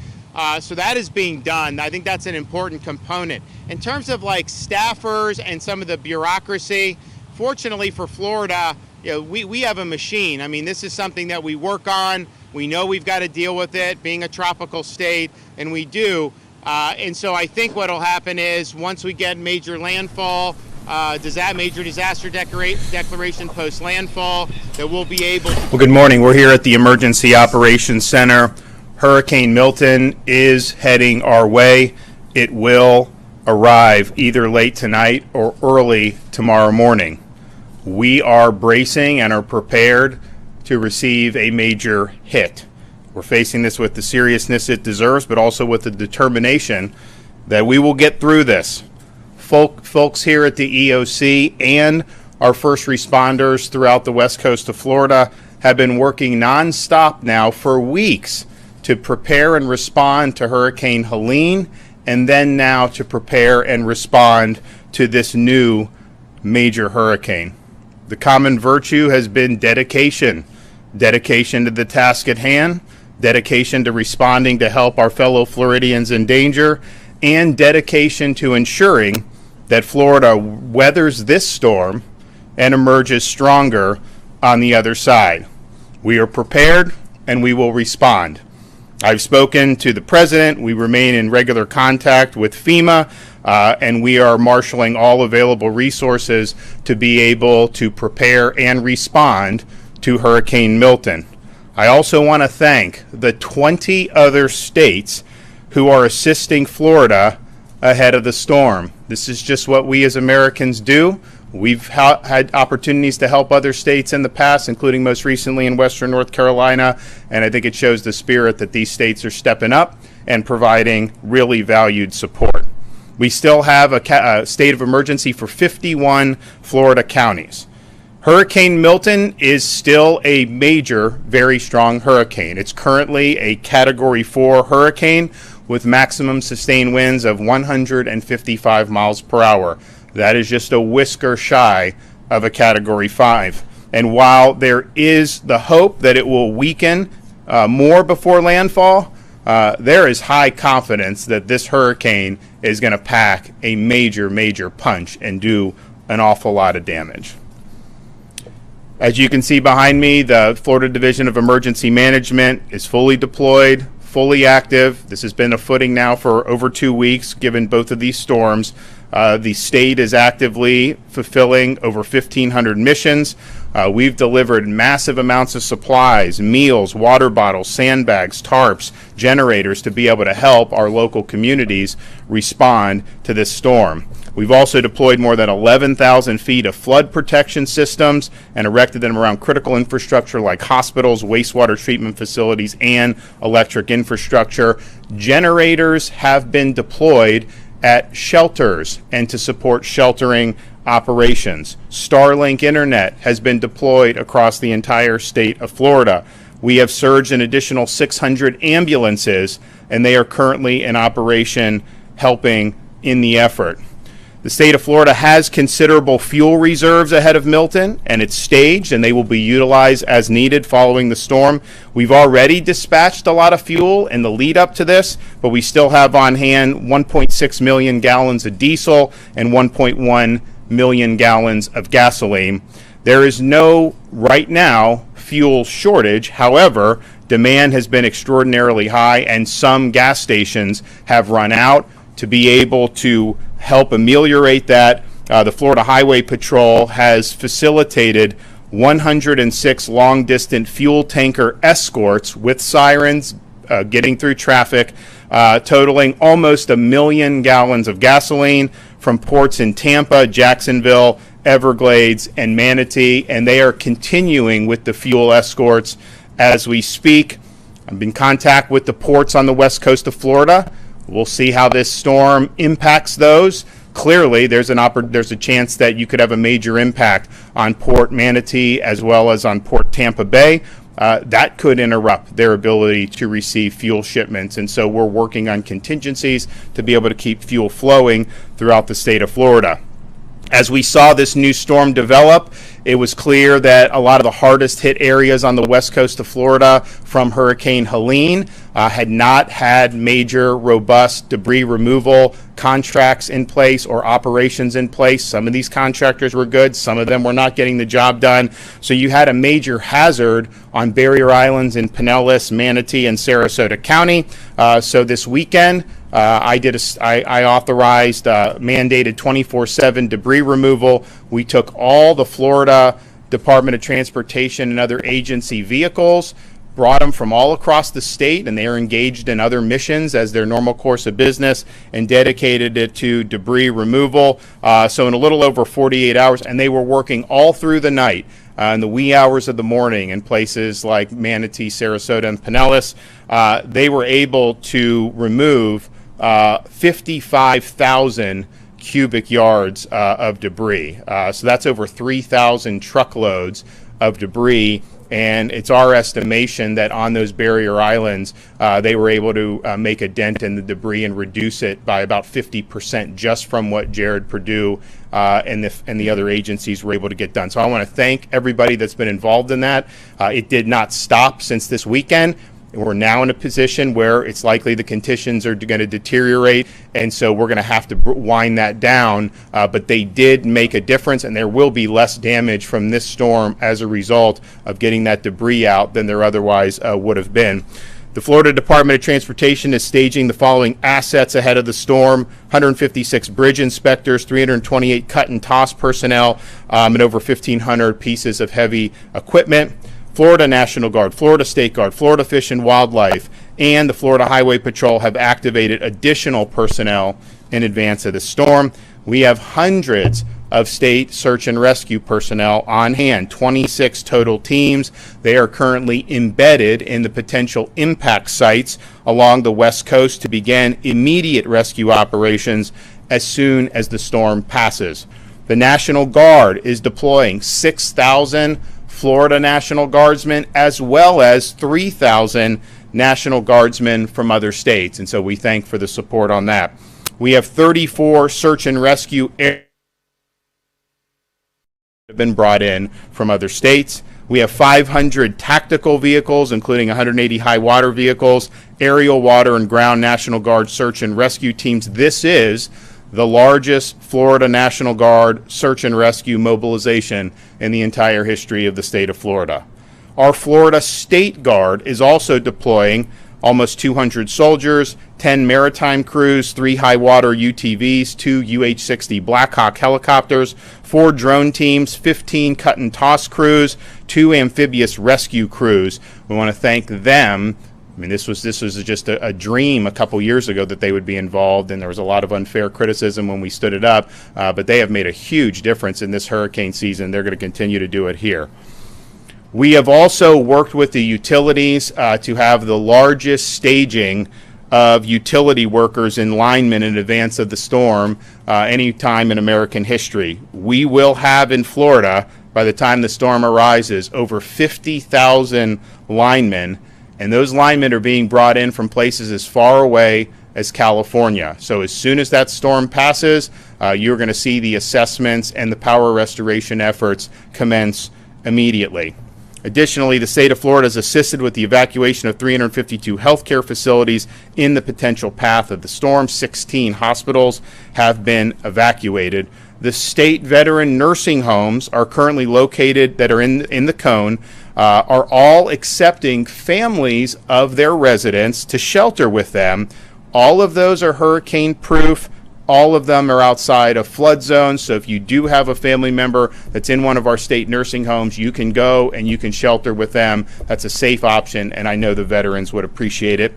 So that is being done. I think that's an important component. In terms of like staffers and some of the bureaucracy, fortunately for Florida, we have a machine. I mean, this is something that we work on. We know we've got to deal with it, being a tropical state, and we do. And so I think what will happen is once we get major landfall, major disaster declaration post landfall, that we'll be able. Well, good morning. We're here at the Emergency Operations Center. Hurricane Milton is heading our way. It will arrive either late tonight or early tomorrow morning. We are bracing and are prepared to receive a major hit. We're facing this with the seriousness it deserves, but also with the determination that we will get through this. Folks here at the EOC and our first responders throughout the west coast of Florida have been working nonstop now for weeks to prepare and respond to Hurricane Helene, and then now to prepare and respond to this new major hurricane. The common virtue has been dedication. Dedication to the task at hand, dedication to responding to help our fellow Floridians in danger, and dedication to ensuring that Florida weathers this storm and emerges stronger on the other side. We are prepared and we will respond. I've spoken to the President. We remain in regular contact with FEMA, and we are marshaling all available resources to be able to prepare and respond to Hurricane Milton. I also want to thank the 20 other states who are assisting Florida ahead of the storm. This is just what we as Americans do. We've had opportunities to help other states in the past, including most recently in Western North Carolina, and I think it shows the spirit that these states are stepping up and providing really valued support. We still have a state of emergency for 51 Florida counties. Hurricane Milton is still a major, very strong hurricane. It's currently a Category 4 hurricane. with maximum sustained winds of 155 miles per hour. That is just a whisker shy of a Category 5. And while there is the hope that it will weaken more before landfall, there is high confidence that this hurricane is going to pack a major, major punch and do an awful lot of damage. As you can see behind me, the Florida Division of Emergency Management is fully deployed, fully active. This has been a footing now for over 2 weeks, given both of these storms. The state is actively fulfilling over 1,500 missions. We've delivered massive amounts of supplies, meals, water bottles, sandbags, tarps, generators to be able to help our local communities respond to this storm. We've also deployed more than 11,000 feet of flood protection systems and erected them around critical infrastructure like hospitals, wastewater treatment facilities, and electric infrastructure. Generators have been deployed at shelters and to support sheltering operations. Starlink internet has been deployed across the entire state of Florida. We have surged an additional 600 ambulances, and they are currently in operation helping in the effort. The state of Florida has considerable fuel reserves ahead of Milton, and it's staged, and they will be utilized as needed following the storm. We've already dispatched a lot of fuel in the lead up to this, but we still have on hand 1.6 million gallons of diesel and 1.1 million gallons of gasoline. There is no, right now, fuel shortage. However, demand has been extraordinarily high, and some gas stations have run out. To be able to help ameliorate that, the Florida Highway Patrol has facilitated 106 long-distance fuel tanker escorts with sirens getting through traffic, totaling almost 1 million gallons of gasoline from ports in Tampa, Jacksonville, Everglades, and Manatee, and they are continuing with the fuel escorts as we speak. I'm in contact with the ports on the west coast of Florida. We'll see how this storm impacts those. Clearly, there's a chance that you could have a major impact on Port Manatee as well as on Port Tampa Bay. That could interrupt their ability to receive fuel shipments. And so we're working on contingencies to be able to keep fuel flowing throughout the state of Florida. As we saw this new storm develop, it was clear that a lot of the hardest hit areas on the west coast of Florida from Hurricane Helene had not had major, robust debris removal contracts in place or operations in place. Some of these contractors were good. Some of them were not getting the job done. So you had a major hazard on barrier islands in Pinellas, Manatee, and Sarasota County. So this weekend, I authorized mandated 24/7 debris removal. We took all the Florida Department of Transportation and other agency vehicles, brought them from all across the state, and they are engaged in other missions as their normal course of business, and dedicated it to debris removal. So in a little over 48 hours, and they were working all through the night. In the wee hours of the morning in places like Manatee, Sarasota, and Pinellas, they were able to remove 55,000 cubic yards of debris. So that's over 3,000 truckloads of debris. And it's our estimation that on those barrier islands, they were able to make a dent in the debris and reduce it by about 50% just from what Jared Perdue and the other agencies were able to get done. So I want to thank everybody that's been involved in that. It did not stop since this weekend. We're now in a position where it's likely the conditions are going to deteriorate, and so we're going to have to wind that down. But they did make a difference, and there will be less damage from this storm as a result of getting that debris out than there otherwise would have been. The Florida Department of Transportation is staging the following assets ahead of the storm: 156 bridge inspectors, 328 cut and toss personnel, and over 1,500 pieces of heavy equipment. Florida National Guard, Florida State Guard, Florida Fish and Wildlife, and the Florida Highway Patrol have activated additional personnel in advance of the storm. We have hundreds of state search and rescue personnel on hand, 26 total teams. They are currently embedded in the potential impact sites along the West Coast to begin immediate rescue operations as soon as the storm passes. The National Guard is deploying 6,000 Florida National Guardsmen as well as 3,000 National Guardsmen from other states, and so we thank for the support on that. We have 34 search and rescue air have been brought in from other states. We have 500 tactical vehicles, including 180 high water vehicles, aerial, water, and ground National Guard search and rescue teams. This is the largest Florida National Guard search and rescue mobilization in the entire history of the state of Florida. Our Florida State Guard is also deploying almost 200 soldiers, 10 maritime crews, 3 high water UTVs, 2 UH-60 Black Hawk helicopters, 4 drone teams, 15 cut and toss crews, 2 amphibious rescue crews. We want to thank them. I mean, this was just a dream a couple years ago that they would be involved, and there was a lot of unfair criticism when we stood it up, but they have made a huge difference in this hurricane season. They're going to continue to do it here. We have also worked with the utilities to have the largest staging of utility workers and linemen in advance of the storm any time in American history. We will have in Florida, by the time the storm arises, over 50,000 linemen, and those linemen are being brought in from places as far away as California. So as soon as that storm passes, you're going to see the assessments and the power restoration efforts commence immediately. Additionally, the state of Florida has assisted with the evacuation of 352 healthcare facilities in the potential path of the storm. 16 hospitals have been evacuated. The state veteran nursing homes are currently located that are in the cone, are all accepting families of their residents to shelter with them. All of those are hurricane proof. All of them are outside of flood zones, so if you do have a family member that's in one of our state nursing homes, you can go and you can shelter with them. That's a safe option, and I know the veterans would appreciate it.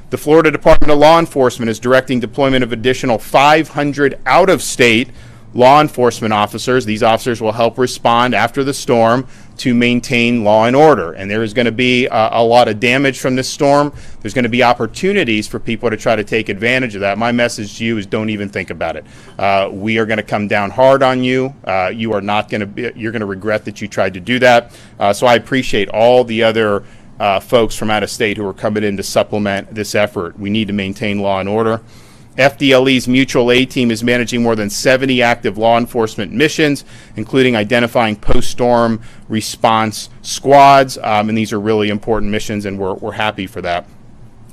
The Florida Department of Law Enforcement is directing deployment of additional 500 out-of-state law enforcement officers. These officers will help respond after the storm to maintain law and order. And there is going to be a lot of damage from this storm. There's going to be opportunities for people to try to take advantage of that. My message to you is don't even think about it. We are going to come down hard on you. You are not going to be, you're going to regret that you tried to do that. So I appreciate all the other folks from out of state who are coming in to supplement this effort. We need to maintain law and order. FDLE's mutual aid team is managing more than 70 active law enforcement missions, including identifying post-storm response squads, and these are really important missions, and we're happy for that.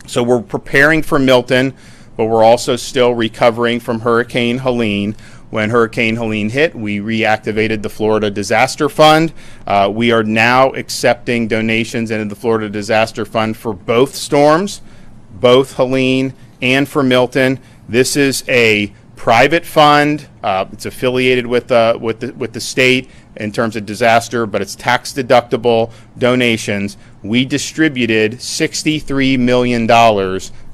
So we're preparing for Milton, but we're also still recovering from Hurricane Helene. When Hurricane Helene hit, we reactivated the Florida Disaster Fund. We are now accepting donations into the Florida Disaster Fund for both storms, both Helene and for Milton. This is a private fund. It's affiliated with the state in terms of disaster, but it's tax deductible donations. We distributed $63 million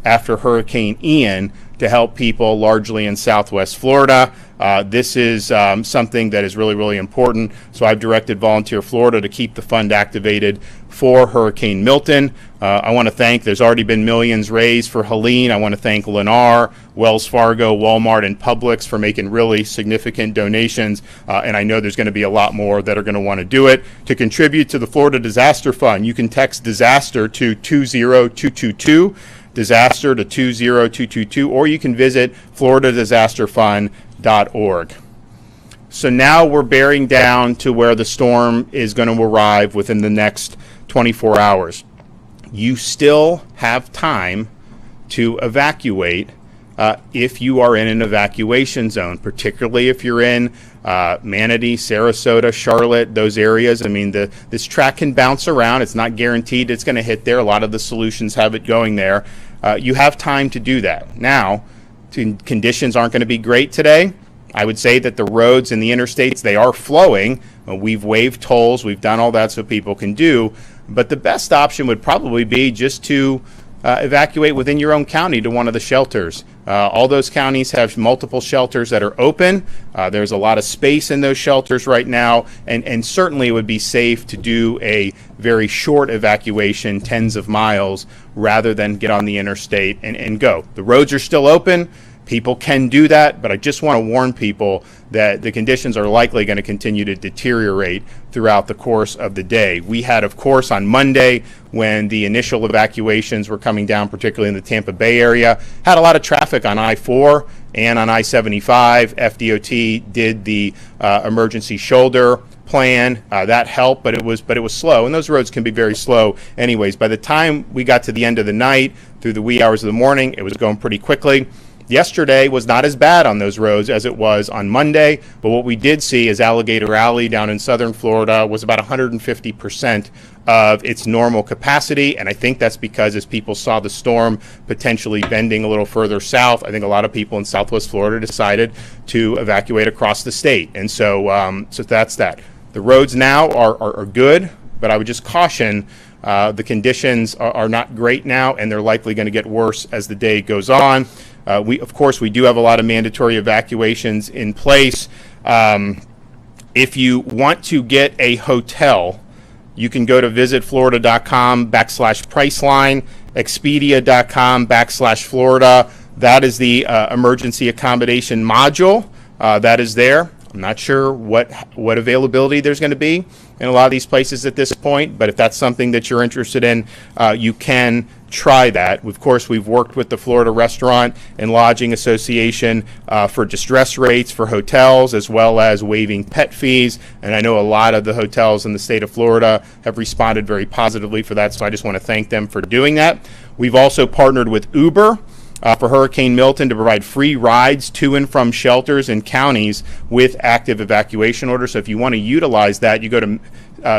after Hurricane Ian to help people largely in Southwest Florida. This is something that is really, really important. So I've directed Volunteer Florida to keep the fund activated for Hurricane Milton. I want to thank, there's already been millions raised for Helene. I want to thank Lennar, Wells Fargo, Walmart, and Publix for making really significant donations. And I know there's going to be a lot more that are going to want to do it. To contribute to the Florida Disaster Fund, you can text disaster to 20222. Disaster to 20222, or you can visit floridadisasterfund.org. So now we're bearing down to where the storm is going to arrive within the next 24 hours. You still have time to evacuate if you are in an evacuation zone, particularly if you're in Manatee, Sarasota, Charlotte, those areas. I mean, this track can bounce around. It's not guaranteed it's going to hit there. A lot of the solutions have it going there. You have time to do that. Now, conditions aren't going to be great today. I would say that the roads and the interstates, they are flowing. We've waived tolls. We've done all that so people can do. But the best option would probably be just to evacuate within your own county to one of the shelters. All those counties have multiple shelters that are open. There's a lot of space in those shelters right now, and certainly it would be safe to do a very short evacuation, tens of miles, rather than get on the interstate and go. The roads are still open. People can do that, but I just want to warn people that the conditions are likely going to continue to deteriorate throughout the course of the day. We had, of course, on Monday, when the initial evacuations were coming down, particularly in the Tampa Bay area, had a lot of traffic on I-4 and on I-75. FDOT did the emergency shoulder plan. That helped, but it was slow, and those roads can be very slow anyways. By the time we got to the end of the night, through the wee hours of the morning, it was going pretty quickly. Yesterday was not as bad on those roads as it was on Monday, but what we did see is Alligator Alley down in southern Florida was about 150% of its normal capacity, and I think that's because as people saw the storm potentially bending a little further south, I think a lot of people in Southwest Florida decided to evacuate across the state, and so that's that. The roads now are good, but I would just caution the conditions are not great now, and they're likely going to get worse as the day goes on. Of course, we do have a lot of mandatory evacuations in place. If you want to get a hotel, you can go to visitflorida.com/Priceline, Expedia.com/Florida. That is the emergency accommodation module that is there. I'm not sure what availability there's going to be in a lot of these places at this point, but if that's something that you're interested in, you can try that. Of course, we've worked with the Florida Restaurant and Lodging Association for distress rates for hotels, as well as waiving pet fees, and I know a lot of the hotels in the state of Florida have responded very positively for that, so I just want to thank them for doing that. We've also partnered with Uber for Hurricane Milton to provide free rides to and from shelters and counties with active evacuation orders. So if you want to utilize that, you go to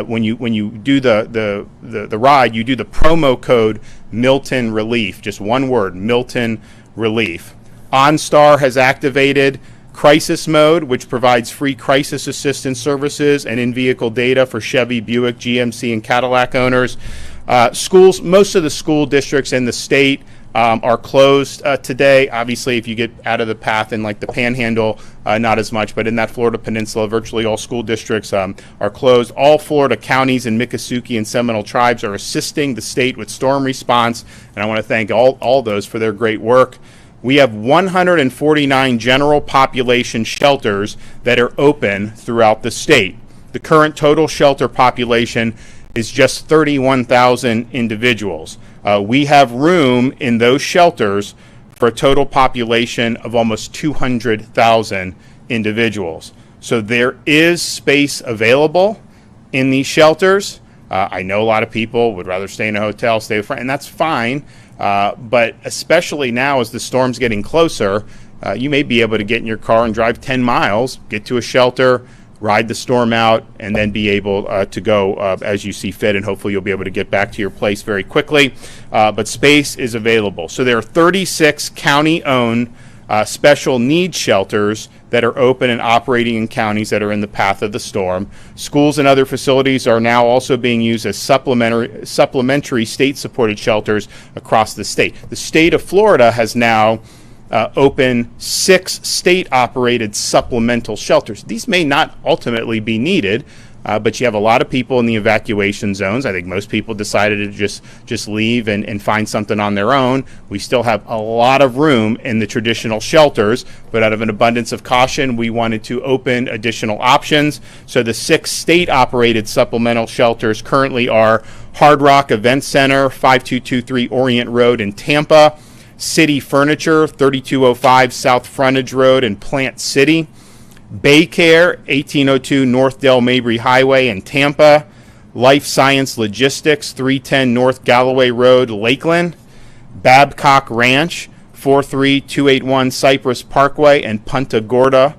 when you do the ride, you do the promo code Milton Relief, just one word, Milton Relief. OnStar has activated Crisis Mode, which provides free crisis assistance services and in-vehicle data for Chevy, Buick, GMC, and Cadillac owners. Schools, most of the school districts in the state are closed today. Obviously, if you get out of the path in like the Panhandle, not as much, but in that Florida Peninsula, virtually all school districts are closed. All Florida counties and Miccosukee and Seminole tribes are assisting the state with storm response, and I want to thank all those for their great work. We have 149 general population shelters that are open throughout the state. The current total shelter population is just 31,000 individuals. We have room in those shelters for a total population of almost 200,000 individuals. So there is space available in these shelters. I know a lot of people would rather stay in a hotel, stay with friends, and that's fine. But especially now as the storm's getting closer, you may be able to get in your car and drive 10 miles, get to a shelter, ride the storm out, and then be able to go as you see fit, and hopefully you'll be able to get back to your place very quickly. But space is available. So there are 36 county-owned special needs shelters that are open and operating in counties that are in the path of the storm. Schools and other facilities are now also being used as supplementary state-supported shelters across the state. The state of Florida has now open 6 state-operated supplemental shelters. These may not ultimately be needed, but you have a lot of people in the evacuation zones. I think most people decided to just leave and find something on their own. We still have a lot of room in the traditional shelters, but out of an abundance of caution, we wanted to open additional options. So the 6 state-operated supplemental shelters currently are Hard Rock Event Center, 5223 Orient Road in Tampa, City Furniture, 3205 South Frontage Road in Plant City, Baycare, 1802 North Del Mabry Highway in Tampa, Life Science Logistics, 310 North Galloway Road, Lakeland, Babcock Ranch, 43281 Cypress Parkway in Punta Gorda,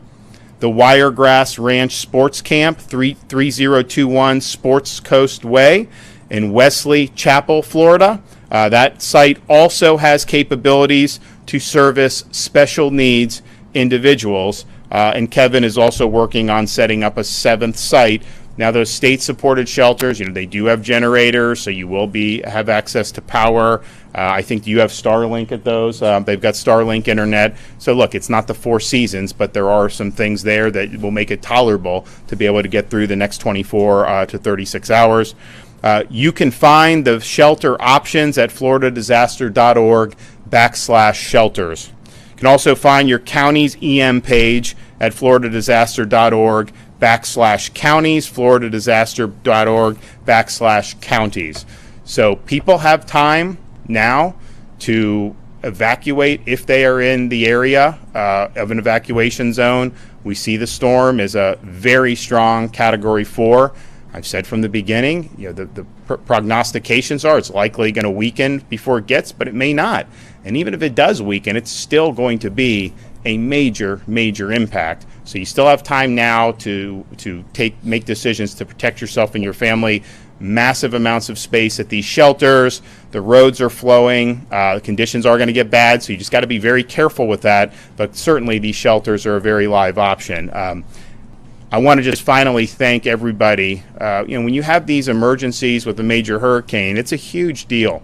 the Wiregrass Ranch Sports Camp, 3021 Sports Coast Way in Wesley Chapel, Florida. That site also has capabilities to service special needs individuals, and Kevin is also working on setting up a 7th site. Now, those state-supported shelters, they do have generators, so you will have access to power. I think you have Starlink at those. They've got Starlink internet. So, look, it's not the 4 seasons, but there are some things there that will make it tolerable to be able to get through the next 24 to 36 hours. You can find the shelter options at floridadisaster.org/shelters. can also find your county's EM page at floridadisaster.org/counties, floridadisaster.org/counties. So people have time now to evacuate if they are in the area of an evacuation zone. We see the storm is a very strong Category 4. I've said from the beginning, the prognostications are it's likely going to weaken before it gets, but it may not. And even if it does weaken, it's still going to be a major impact. So you still have time now to make decisions to protect yourself and your family. Massive amounts of space at these shelters. The roads are flowing. The conditions are going to get bad, so you just got to be very careful with that. But certainly these shelters are a very live option. I want to just finally thank everybody. When you have these emergencies with a major hurricane, it's a huge deal.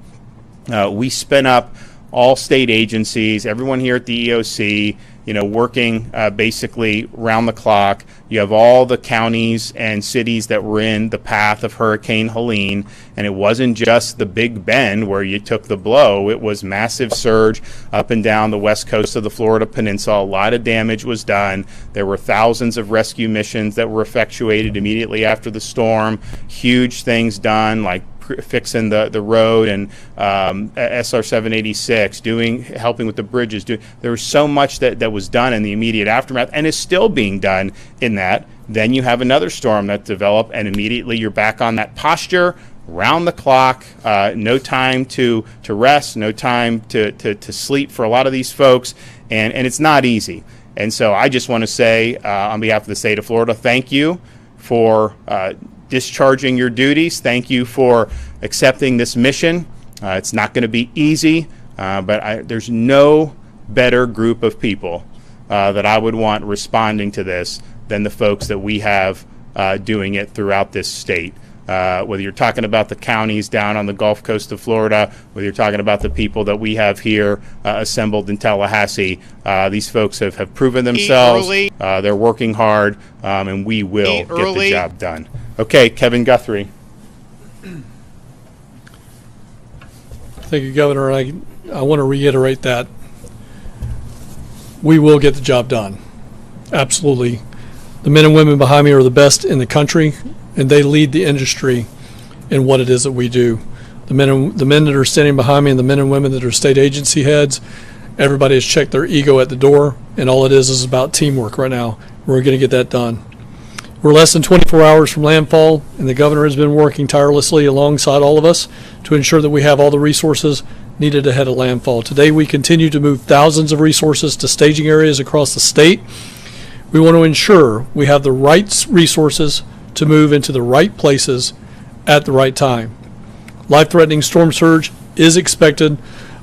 We spin up all state agencies, everyone here at the EOC, working basically round the clock. You have all the counties and cities that were in the path of Hurricane Helene, and it wasn't just the Big Bend where you took the blow. It was massive surge up and down the west coast of the Florida Peninsula. A lot of damage was done. There were thousands of rescue missions that were effectuated immediately after the storm. Huge things done, like fixing the road and SR 786, helping with the bridges. There was so much that was done in the immediate aftermath and is still being done in that. Then you have another storm that developed, and immediately you're back on that posture, round the clock, no time to rest, no time to sleep for a lot of these folks, and it's not easy. And so I just want to say, on behalf of the state of Florida, thank you for discharging your duties. Thank you for accepting this mission. It's not going to be easy, but there's no better group of people that I would want responding to this than the folks that we have doing it throughout this state. Whether you're talking about the counties down on the Gulf Coast of Florida, whether you're talking about the people that we have here assembled in Tallahassee, these folks have proven themselves. They're working hard, and we will get the job done. Okay, Kevin Guthrie. Thank you, Governor. I want to reiterate that we will get the job done. Absolutely. The men and women behind me are the best in the country, and they lead the industry in what it is that we do. The men that are standing behind me and the men and women that are state agency heads, everybody has checked their ego at the door, and all it is about teamwork right now. We're going to get that done. We're less than 24 hours from landfall, and the governor has been working tirelessly alongside all of us to ensure that we have all the resources needed ahead of landfall. Today, we continue to move thousands of resources to staging areas across the state. We want to ensure we have the right resources to move into the right places at the right time. Life-threatening storm surge is expected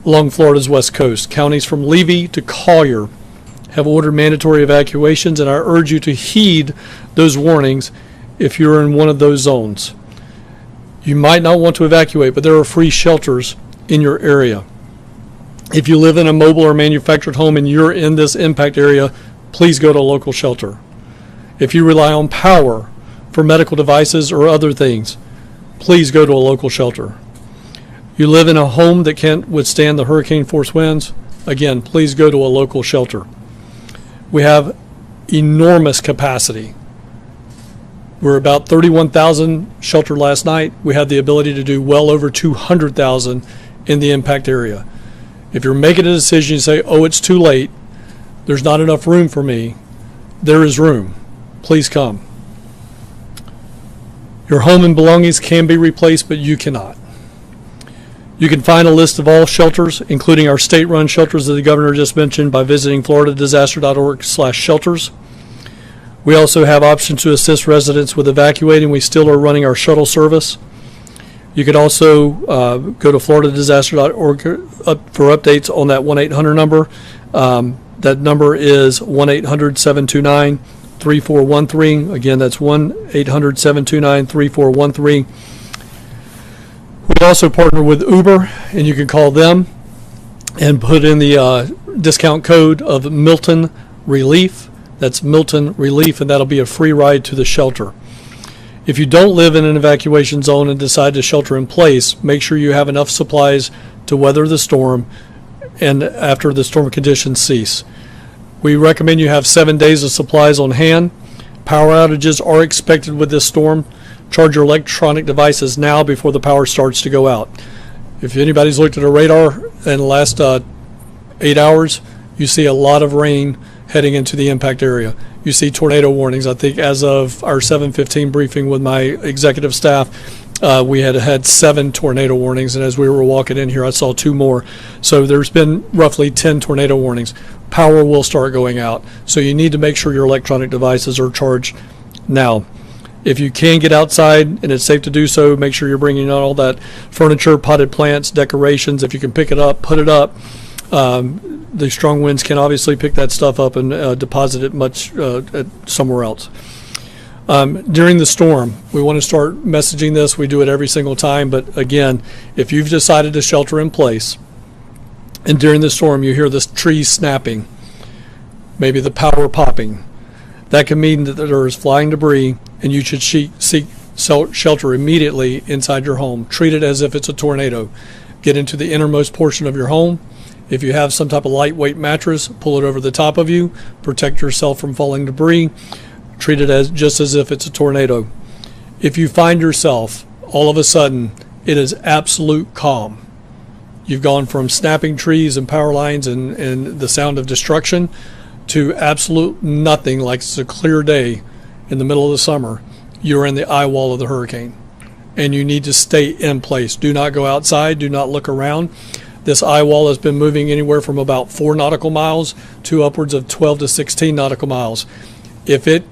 along Florida's west coast. Counties from Levy to Collier have ordered mandatory evacuations, and I urge you to heed those warnings if you're in one of those zones. You might not want to evacuate, but there are free shelters in your area. If you live in a mobile or manufactured home and you're in this impact area, please go to a local shelter. If you rely on power for medical devices or other things, please go to a local shelter. You live in a home that can't withstand the hurricane force winds, again, please go to a local shelter. We have enormous capacity. We're about 31,000 sheltered last night. We have the ability to do well over 200,000 in the impact area. If you're making a decision, you say, oh, it's too late, there's not enough room for me, there is room. Please come. Your home and belongings can be replaced, but you cannot. You can find a list of all shelters, including our state-run shelters that the governor just mentioned, by visiting floridadisaster.org/shelters. We also have options to assist residents with evacuating. We still are running our shuttle service. You could also go to floridadisaster.org for updates on that 1-800 number. That number is 1-800-729-3413. Again, that's 1-800-729-3413. We also partner with Uber, and you can call them and put in the discount code of Milton Relief. That's Milton Relief, and that'll be a free ride to the shelter. If you don't live in an evacuation zone and decide to shelter in place, make sure you have enough supplies to weather the storm and after the storm conditions cease. We recommend you have 7 days of supplies on hand. Power outages are expected with this storm. Charge your electronic devices now before the power starts to go out. If anybody's looked at a radar in the last 8 hours, you see a lot of rain heading into the impact area. You see tornado warnings. I think as of our 7:15 briefing with my executive staff, we had 7 tornado warnings, and as we were walking in here, I saw 2 more. So there's been roughly 10 tornado warnings. Power will start going out, so you need to make sure your electronic devices are charged now. If you can get outside and it's safe to do so, make sure you're bringing all that furniture, potted plants, decorations. If you can pick it up, put it up. The strong winds can obviously pick that stuff up and deposit it much somewhere else. During the storm, we want to start messaging this. We do it every single time, but again, if you've decided to shelter in place and during the storm you hear this tree snapping, maybe the power popping, that can mean that there is flying debris and you should seek shelter immediately inside your home. Treat it as if it's a tornado. Get into the innermost portion of your home. If you have some type of lightweight mattress, pull it over the top of you. Protect yourself from falling debris. Treat it just as if it's a tornado. If you find yourself, all of a sudden, it is absolute calm. You've gone from snapping trees and power lines and the sound of destruction to absolute nothing, like it's a clear day in the middle of the summer. You're in the eye wall of the hurricane, and you need to stay in place. Do not go outside. Do not look around. This eye wall has been moving anywhere from about 4 nautical miles to upwards of 12 to 16 nautical miles. If it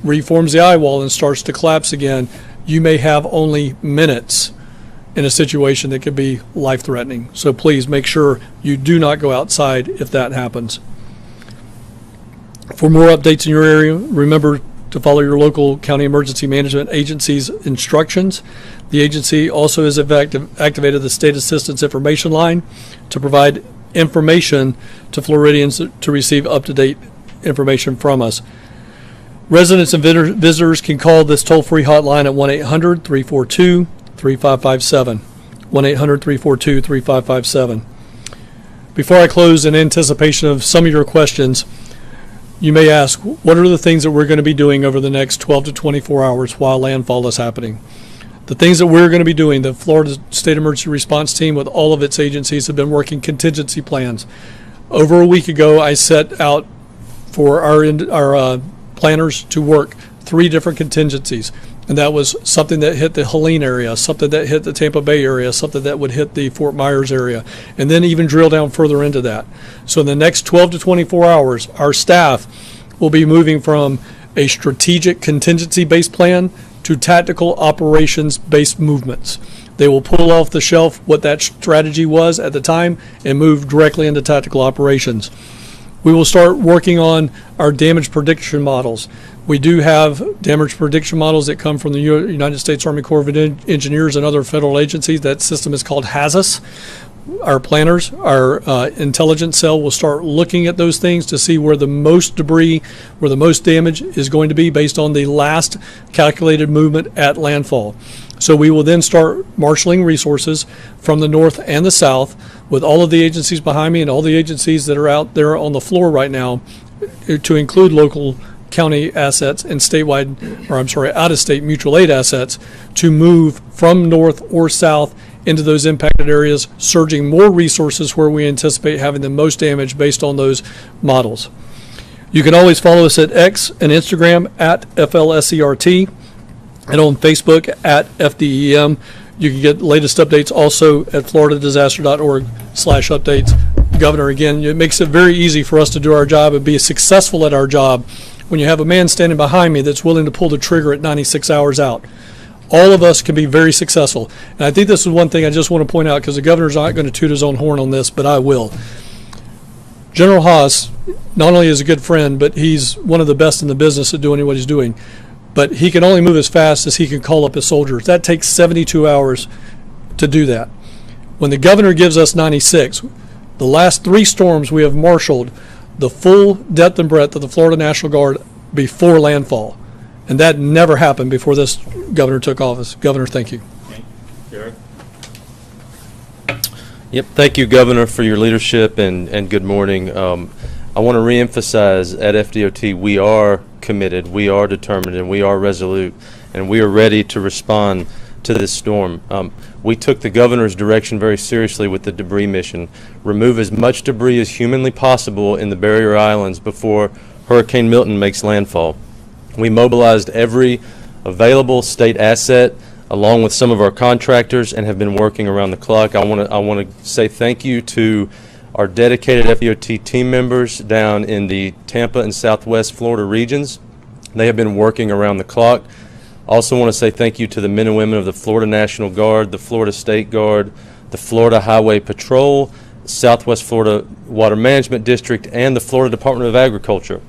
reforms the eye wall and starts to collapse again, you may have only minutes in a situation that could be life-threatening. So please make sure you do not go outside if that happens. For more updates in your area, remember to follow your local county emergency management agency's instructions. The agency also has activated the State Assistance Information Line to provide information to Floridians to receive up-to-date information from us. Residents and visitors can call this toll-free hotline at 1-800-342-3557. 1-800-342-3557. Before I close, in anticipation of some of your questions, you may ask, what are the things that we're going to be doing over the next 12 to 24 hours while landfall is happening? The things that we're going to be doing, the Florida State Emergency Response Team with all of its agencies have been working contingency plans. Over a week ago, I set out for our planners to work 3 different contingencies. And that was something that hit the Helene area, something that hit the Tampa Bay area, something that would hit the Fort Myers area, and then even drill down further into that. So in the next 12 to 24 hours, our staff will be moving from a strategic contingency-based plan to tactical operations-based movements. They will pull off the shelf what that strategy was at the time and move directly into tactical operations. We will start working on our damage prediction models. We do have damage prediction models that come from the United States Army Corps of Engineers and other federal agencies. That system is called HAZUS. Our planners, our intelligence cell will start looking at those things to see where the most debris, where the most damage is going to be based on the last calculated movement at landfall. So we will then start marshaling resources from the north and the south with all of the agencies behind me and all the agencies that are out there on the floor right now, to include local county assets and out-of-state mutual aid assets, to move from north or south into those impacted areas, surging more resources where we anticipate having the most damage based on those models. You can always follow us at X and Instagram at FLSERT and on Facebook at FDEM. You can get latest updates also at floridadisaster.org/updates. Governor, again, it makes it very easy for us to do our job and be successful at our job when you have a man standing behind me that's willing to pull the trigger at 96 hours out. All of us can be very successful. And I think this is one thing I just want to point out, because the governor's not going to toot his own horn on this, but I will. General Haas not only is a good friend, but he's one of the best in the business at doing what he's doing. But he can only move as fast as he can call up his soldiers. That takes 72 hours to do that. When the governor gives us 96, the last 3 storms we have marshaled the full depth and breadth of the Florida National Guard before landfall. And that never happened before this governor took office. Governor, thank you. Yep. Thank you, Governor, for your leadership, and good morning. I want to reemphasize at FDOT, we are committed, we are determined, and we are resolute, and we are ready to respond to this storm. We took the governor's direction very seriously with the debris mission. Remove as much debris as humanly possible in the barrier islands before Hurricane Milton makes landfall. We mobilized every available state asset along with some of our contractors and have been working around the clock. I want to say thank you to our dedicated FDOT team members down in the Tampa and Southwest Florida regions. They have been working around the clock. Also want to say thank you to the men and women of the Florida National Guard, the Florida State Guard, the Florida Highway Patrol, Southwest Florida Water Management District, and the Florida Department of Agriculture.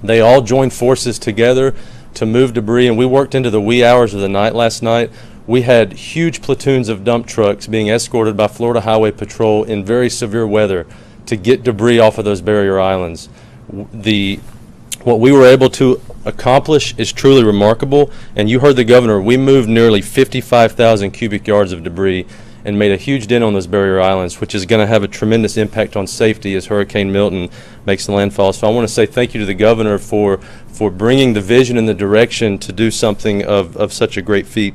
They all joined forces together to move debris, and we worked into the wee hours of the night last night. We had huge platoons of dump trucks being escorted by Florida Highway Patrol in very severe weather to get debris off of those barrier islands. What we were able to accomplish is truly remarkable, and you heard the governor. We moved nearly 55,000 cubic yards of debris and made a huge dent on those barrier islands, which is going to have a tremendous impact on safety as Hurricane Milton makes the landfall. So I want to say thank you to the governor for bringing the vision and the direction to do something of such a great feat.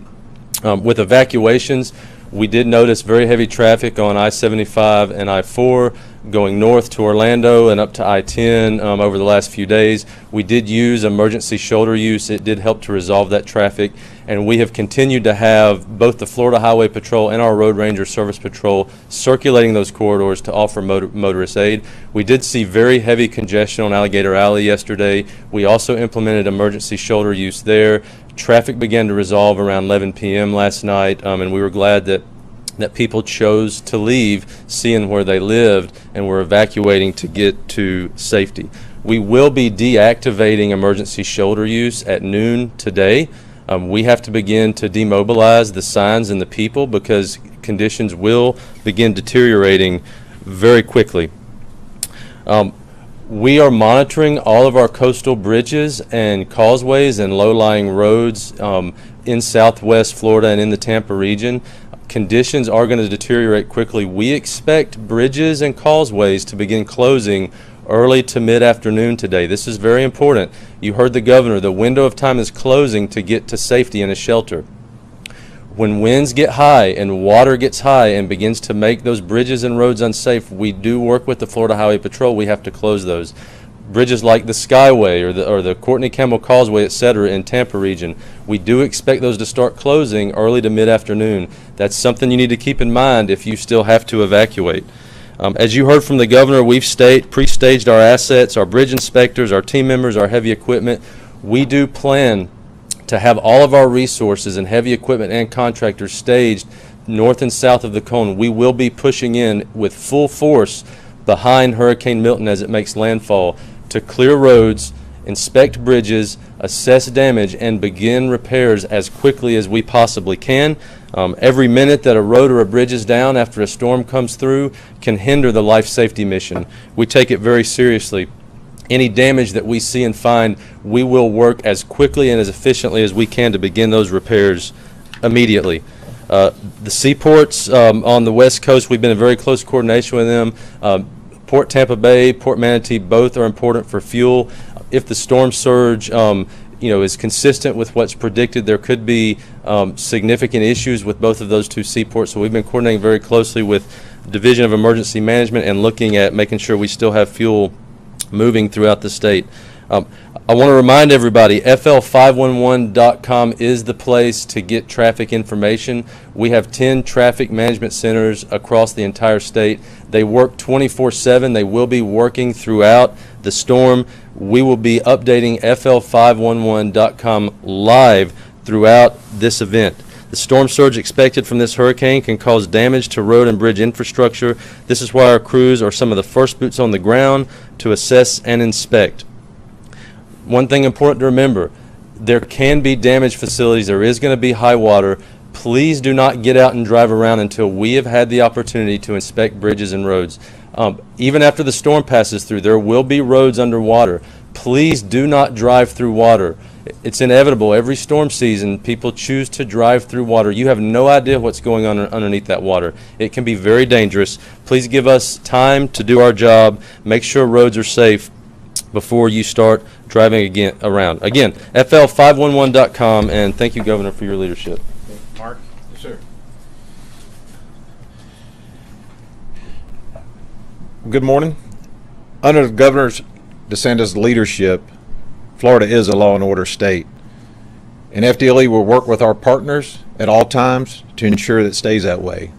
With evacuations, we did notice very heavy traffic on I-75 and I-4 going north to Orlando and up to I-10 over the last few days. We did use emergency shoulder use. It did help to resolve that traffic, and we have continued to have both the Florida Highway Patrol and our Road Ranger Service Patrol circulating those corridors to offer motorist aid. We did see very heavy congestion on Alligator Alley yesterday. We also implemented emergency shoulder use there. Traffic began to resolve around 11 p.m. last night, and we were glad that people chose to leave seeing where they lived and were evacuating to get to safety. We will be deactivating emergency shoulder use at noon today. We have to begin to demobilize the signs and the people because conditions will begin deteriorating very quickly. We are monitoring all of our coastal bridges and causeways and low-lying roads in Southwest Florida and in the Tampa region. Conditions are going to deteriorate quickly. We expect bridges and causeways to begin closing early to mid-afternoon today. This is very important. You heard the governor. The window of time is closing to get to safety in a shelter. When winds get high and water gets high and begins to make those bridges and roads unsafe, we do work with the Florida Highway Patrol. We have to close those. Bridges like the Skyway or the Courtney Campbell Causeway, etc. in Tampa region, we do expect those to start closing early to mid-afternoon. That's something you need to keep in mind if you still have to evacuate. As you heard from the governor, we've pre-staged our assets, our bridge inspectors, our team members, our heavy equipment. We do plan to have all of our resources and heavy equipment and contractors staged north and south of the cone. We will be pushing in with full force behind Hurricane Milton as it makes landfall to clear roads, inspect bridges, assess damage, and begin repairs as quickly as we possibly can. Every minute that a road or a bridge is down after a storm comes through can hinder the life safety mission. We take it very seriously. Any damage that we see and find, we will work as quickly and as efficiently as we can to begin those repairs immediately. The seaports on the West Coast, we've been in very close coordination with them. Port Tampa Bay, Port Manatee, both are important for fuel. If the storm surge is consistent with what's predicted, there could be significant issues with both of those two seaports. So we've been coordinating very closely with Division of Emergency Management and looking at making sure we still have fuel moving throughout the state. I want to remind everybody, FL511.com is the place to get traffic information. We have 10 traffic management centers across the entire state. They work 24/7. They will be working throughout the storm. We will be updating FL511.com live throughout this event. The storm surge expected from this hurricane can cause damage to road and bridge infrastructure. This is why our crews are some of the first boots on the ground to assess and inspect. One thing important to remember, there can be damaged facilities. There is going to be high water. Please do not get out and drive around until we have had the opportunity to inspect bridges and roads. Even after the storm passes through, there will be roads underwater. Please do not drive through water. It's inevitable. Every storm season, people choose to drive through water. You have no idea what's going on underneath that water. It can be very dangerous. Please give us time to do our job. Make sure roads are safe before you start driving around. Again, fl511.com, and thank you, Governor, for your leadership. Mark? Yes, sir. Good morning. Under Governor DeSantis' leadership, Florida is a law and order state. And FDLE will work with our partners at all times to ensure that it stays that way.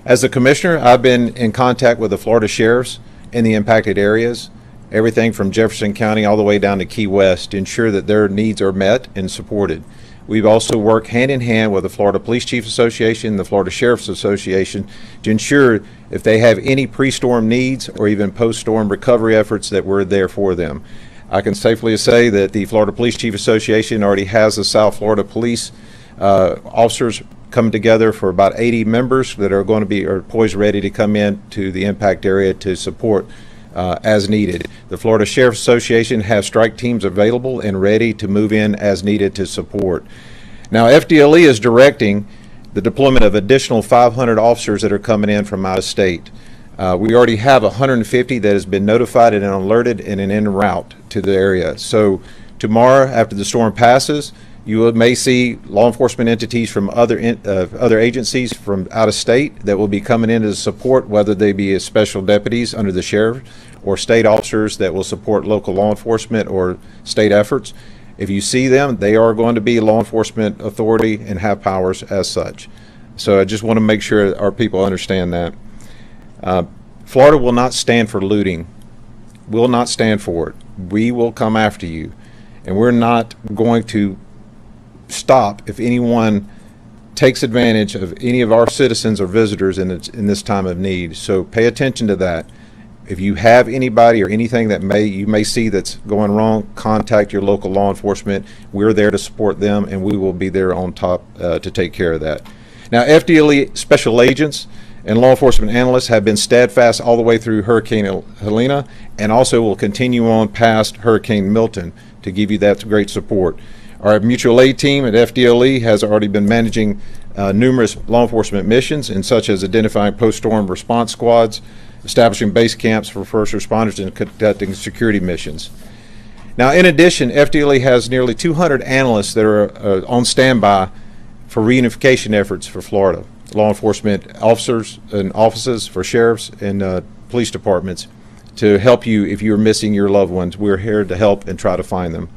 As the commissioner, I've been in contact with the Florida sheriffs in the impacted areas, everything from Jefferson County all the way down to Key West, to ensure that their needs are met and supported. We've also worked hand in hand with the Florida Police Chiefs Association and the Florida Sheriff's Association to ensure if they have any pre-storm needs or even post-storm recovery efforts that we're there for them. I can safely say that the Florida Police Chief Association already has the South Florida Police officers come together for about 80 members that are going to be poised ready to come in to the impact area to support as needed. The Florida Sheriff's Association has strike teams available and ready to move in as needed to support. Now, FDLE is directing the deployment of additional 500 officers that are coming in from out of state. We already have 150 that has been notified and alerted and en route to the area. So tomorrow, after the storm passes, you may see law enforcement entities from other agencies from out of state that will be coming in to support, whether they be as special deputies under the sheriff or state officers that will support local law enforcement or state efforts. If you see them, they are going to be law enforcement authority and have powers as such. So I just want to make sure our people understand that. Florida will not stand for looting, will not stand for it. We will come after you, and we're not going to stop if anyone takes advantage of any of our citizens or visitors in this time of need. So pay attention to that. If you have anybody or anything that you may see that's going wrong, contact your local law enforcement. We're there to support them, and we will be there on top to take care of that. Now, FDLE special agents and law enforcement analysts have been steadfast all the way through Hurricane Helene, and also will continue on past Hurricane Milton to give you that great support. Our mutual aid team at FDLE has already been managing numerous law enforcement missions, and such as identifying post-storm response squads, establishing base camps for first responders, and conducting security missions. Now, in addition, FDLE has nearly 200 analysts that are on standby for reunification efforts for Florida. Law enforcement officers and offices for sheriffs and police departments to help you if you're missing your loved ones. We're here to help and try to find them.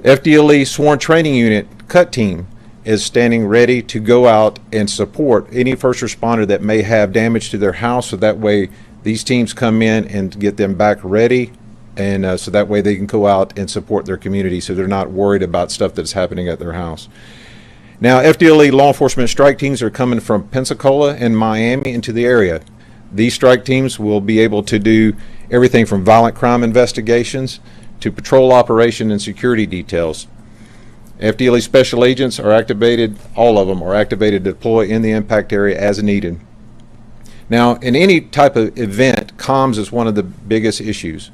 FDLE Sworn Training Unit CUT team is standing ready to go out and support any first responder that may have damage to their house, so that way these teams come in and get them back ready, and so that way they can go out and support their community so they're not worried about stuff that's happening at their house. Now, FDLE law enforcement strike teams are coming from Pensacola and Miami into the area. These strike teams will be able to do everything from violent crime investigations to patrol operation and security details. FDLE special agents are activated, all of them are activated to deploy in the impact area as needed. Now, in any type of event, comms is one of the biggest issues.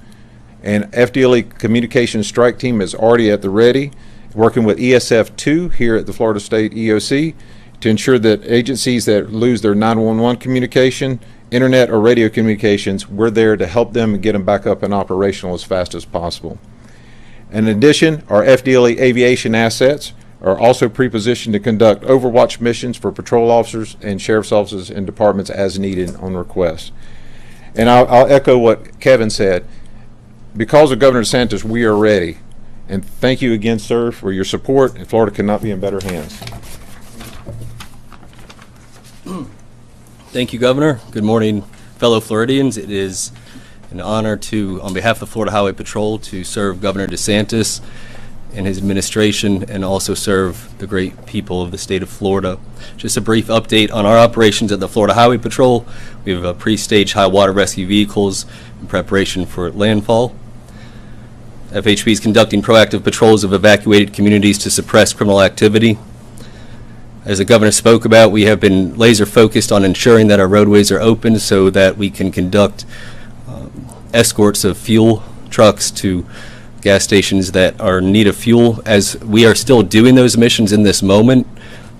And FDLE Communications Strike Team is already at the ready, working with ESF2 here at the Florida State EOC to ensure that agencies that lose their 911 communication, internet or radio communications, we're there to help them and get them back up and operational as fast as possible. In addition, our FDLE aviation assets are also pre-positioned to conduct overwatch missions for patrol officers and sheriff's offices and departments as needed on request. And I'll echo what Kevin said. Because of Governor DeSantis, we are ready. And thank you again, sir, for your support, and Florida could not be in better hands. Thank you, Governor. Good morning, fellow Floridians. It is an honor to, on behalf of the Florida Highway Patrol, to serve Governor DeSantis and his administration, and also serve the great people of the state of Florida. Just a brief update on our operations at the Florida Highway Patrol. We have pre-staged high water rescue vehicles in preparation for landfall. FHP is conducting proactive patrols of evacuated communities to suppress criminal activity. As the governor spoke about, we have been laser focused on ensuring that our roadways are open so that we can conduct escorts of fuel trucks to gas stations that are in need of fuel, as we are still doing those missions in this moment.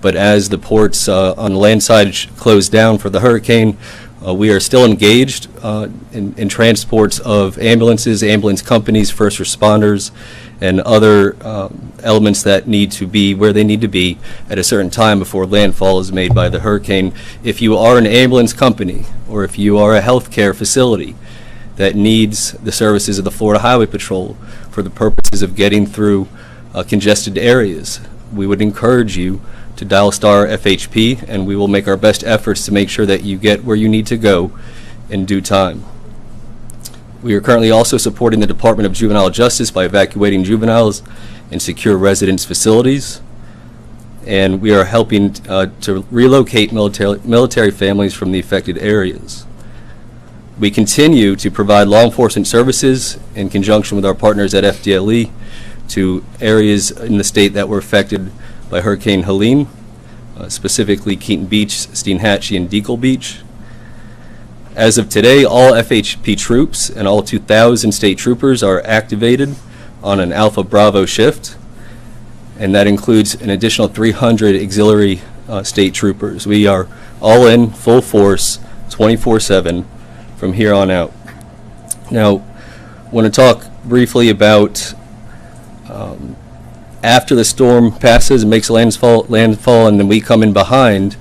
But as the ports on the land side close down for the hurricane, we are still engaged in transports of ambulances, ambulance companies, first responders, and other elements that need to be where they need to be at a certain time before landfall is made by the hurricane. If you are an ambulance company or if you are a healthcare facility that needs the services of the Florida Highway Patrol for the purposes of getting through congested areas, we would encourage you to dial star FHP, and we will make our best efforts to make sure that you get where you need to go in due time. We are currently also supporting the Department of Juvenile Justice by evacuating juveniles in secure residence facilities, and we are helping to relocate military families from the affected areas. We continue to provide law enforcement services in conjunction with our partners at FDLE to areas in the state that were affected by Hurricane Helene, specifically Keaton Beach, Steinhatchee, and Deacle Beach. As of today, all FHP troops and all 2,000 state troopers are activated on an Alpha Bravo shift, and that includes an additional 300 auxiliary state troopers. We are all in, full force, 24/7 from here on out. Now, I want to talk briefly about after the storm passes and makes landfall, and then we come in behind,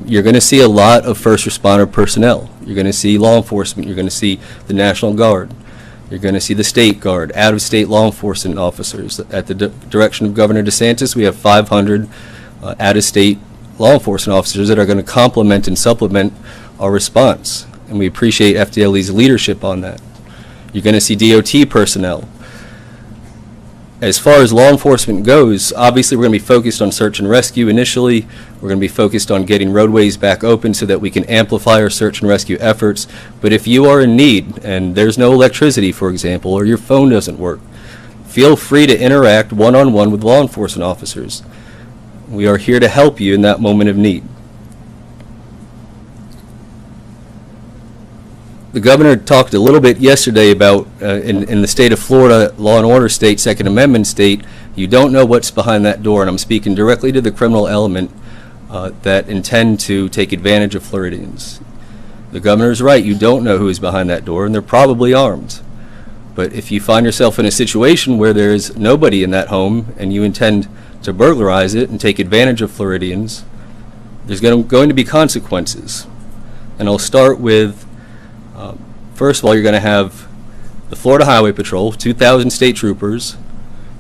you're going to see a lot of first responder personnel. You're going to see law enforcement. You're going to see the National Guard. You're going to see the State Guard, out-of-state law enforcement officers. At the direction of Governor DeSantis, we have 500 out-of-state law enforcement officers that are going to complement and supplement our response, and we appreciate FDLE's leadership on that. You're going to see DOT personnel. As far as law enforcement goes, obviously we're going to be focused on search and rescue initially. We're going to be focused on getting roadways back open so that we can amplify our search and rescue efforts. But if you are in need and there's no electricity, for example, or your phone doesn't work, feel free to interact one-on-one with law enforcement officers. We are here to help you in that moment of need. The governor talked a little bit yesterday about in the state of Florida, law and order state, Second Amendment state, you don't know what's behind that door, and I'm speaking directly to the criminal element that intend to take advantage of Floridians. The governor's right, you don't know who is behind that door, and they're probably armed. But if you find yourself in a situation where there is nobody in that home and you intend to burglarize it and take advantage of Floridians, there's going to be consequences. And I'll start with first of all, you're going to have the Florida Highway Patrol, 2,000 state troopers.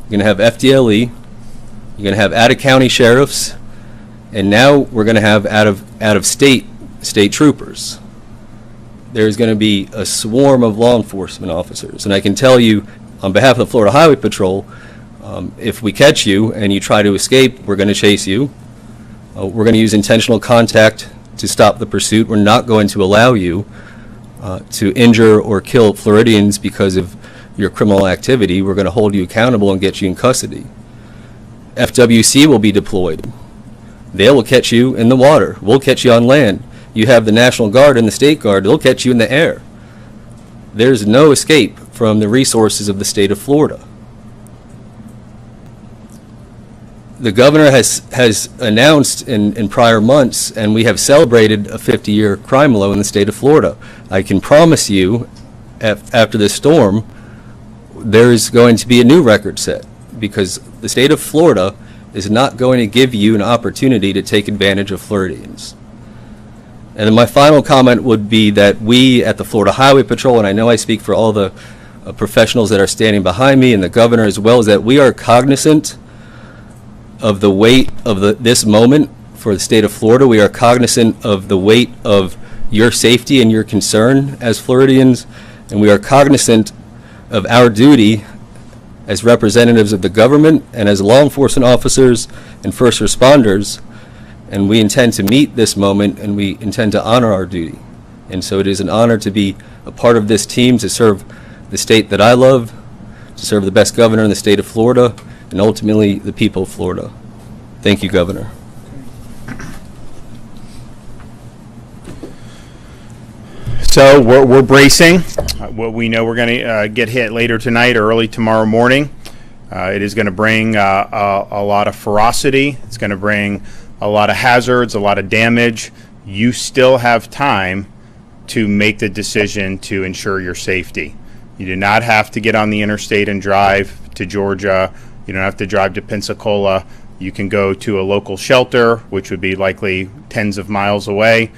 You're going to have FDLE. You're going to have out-of-county sheriffs. And now we're going to have out-of-state troopers. There's going to be a swarm of law enforcement officers. And I can tell you, on behalf of the Florida Highway Patrol, if we catch you and you try to escape, we're going to chase you. We're going to use intentional contact to stop the pursuit. We're not going to allow you to injure or kill Floridians because of your criminal activity. We're going to hold you accountable and get you in custody. FWC will be deployed. They will catch you in the water. We'll catch you on land. You have the National Guard and the State Guard. They'll catch you in the air. There's no escape from the resources of the state of Florida. The governor has announced in prior months, and we have celebrated a 50-year crime low in the state of Florida. I can promise you, after this storm, there's going to be a new record set, because the state of Florida is not going to give you an opportunity to take advantage of Floridians. And then my final comment would be that we at the Florida Highway Patrol, and I know I speak for all the professionals that are standing behind me and the governor as well, is that we are cognizant of the weight of this moment for the state of Florida. We are cognizant of the weight of your safety and your concern as Floridians, and we are cognizant of our duty as representatives of the government and as law enforcement officers and first responders, and we intend to meet this moment and we intend to honor our duty. And so it is an honor to be a part of this team, to serve the state that I love, to serve the best governor in the state of Florida, and ultimately the people of Florida. Thank you, Governor. So we're bracing. What we know we're going to get hit later tonight or early tomorrow morning. It is going to bring a lot of ferocity. It's going to bring a lot of hazards, a lot of damage. You still have time to make the decision to ensure your safety. You do not have to get on the interstate and drive to Georgia. You don't have to drive to Pensacola. You can go to a local shelter, which would be likely tens of miles away.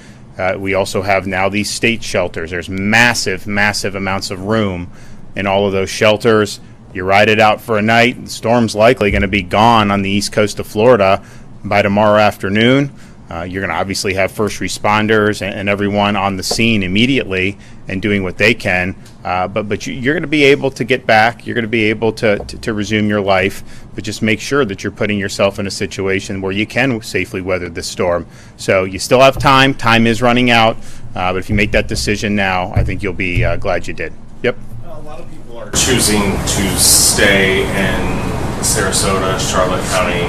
We also have now these state shelters. There's massive, massive amounts of room in all of those shelters. You ride it out for a night. The storm's likely going to be gone on the east coast of Florida by tomorrow afternoon. You're going to obviously have first responders and everyone on the scene immediately and doing what they can. But you're going to be able to get back. You're going to be able to resume your life. But just make sure that you're putting yourself in a situation where you can safely weather this storm. So you still have time. Time is running out. But if you make that decision now, I think you'll be glad you did. Yep. A lot of people are choosing to stay in Sarasota, Charlotte County.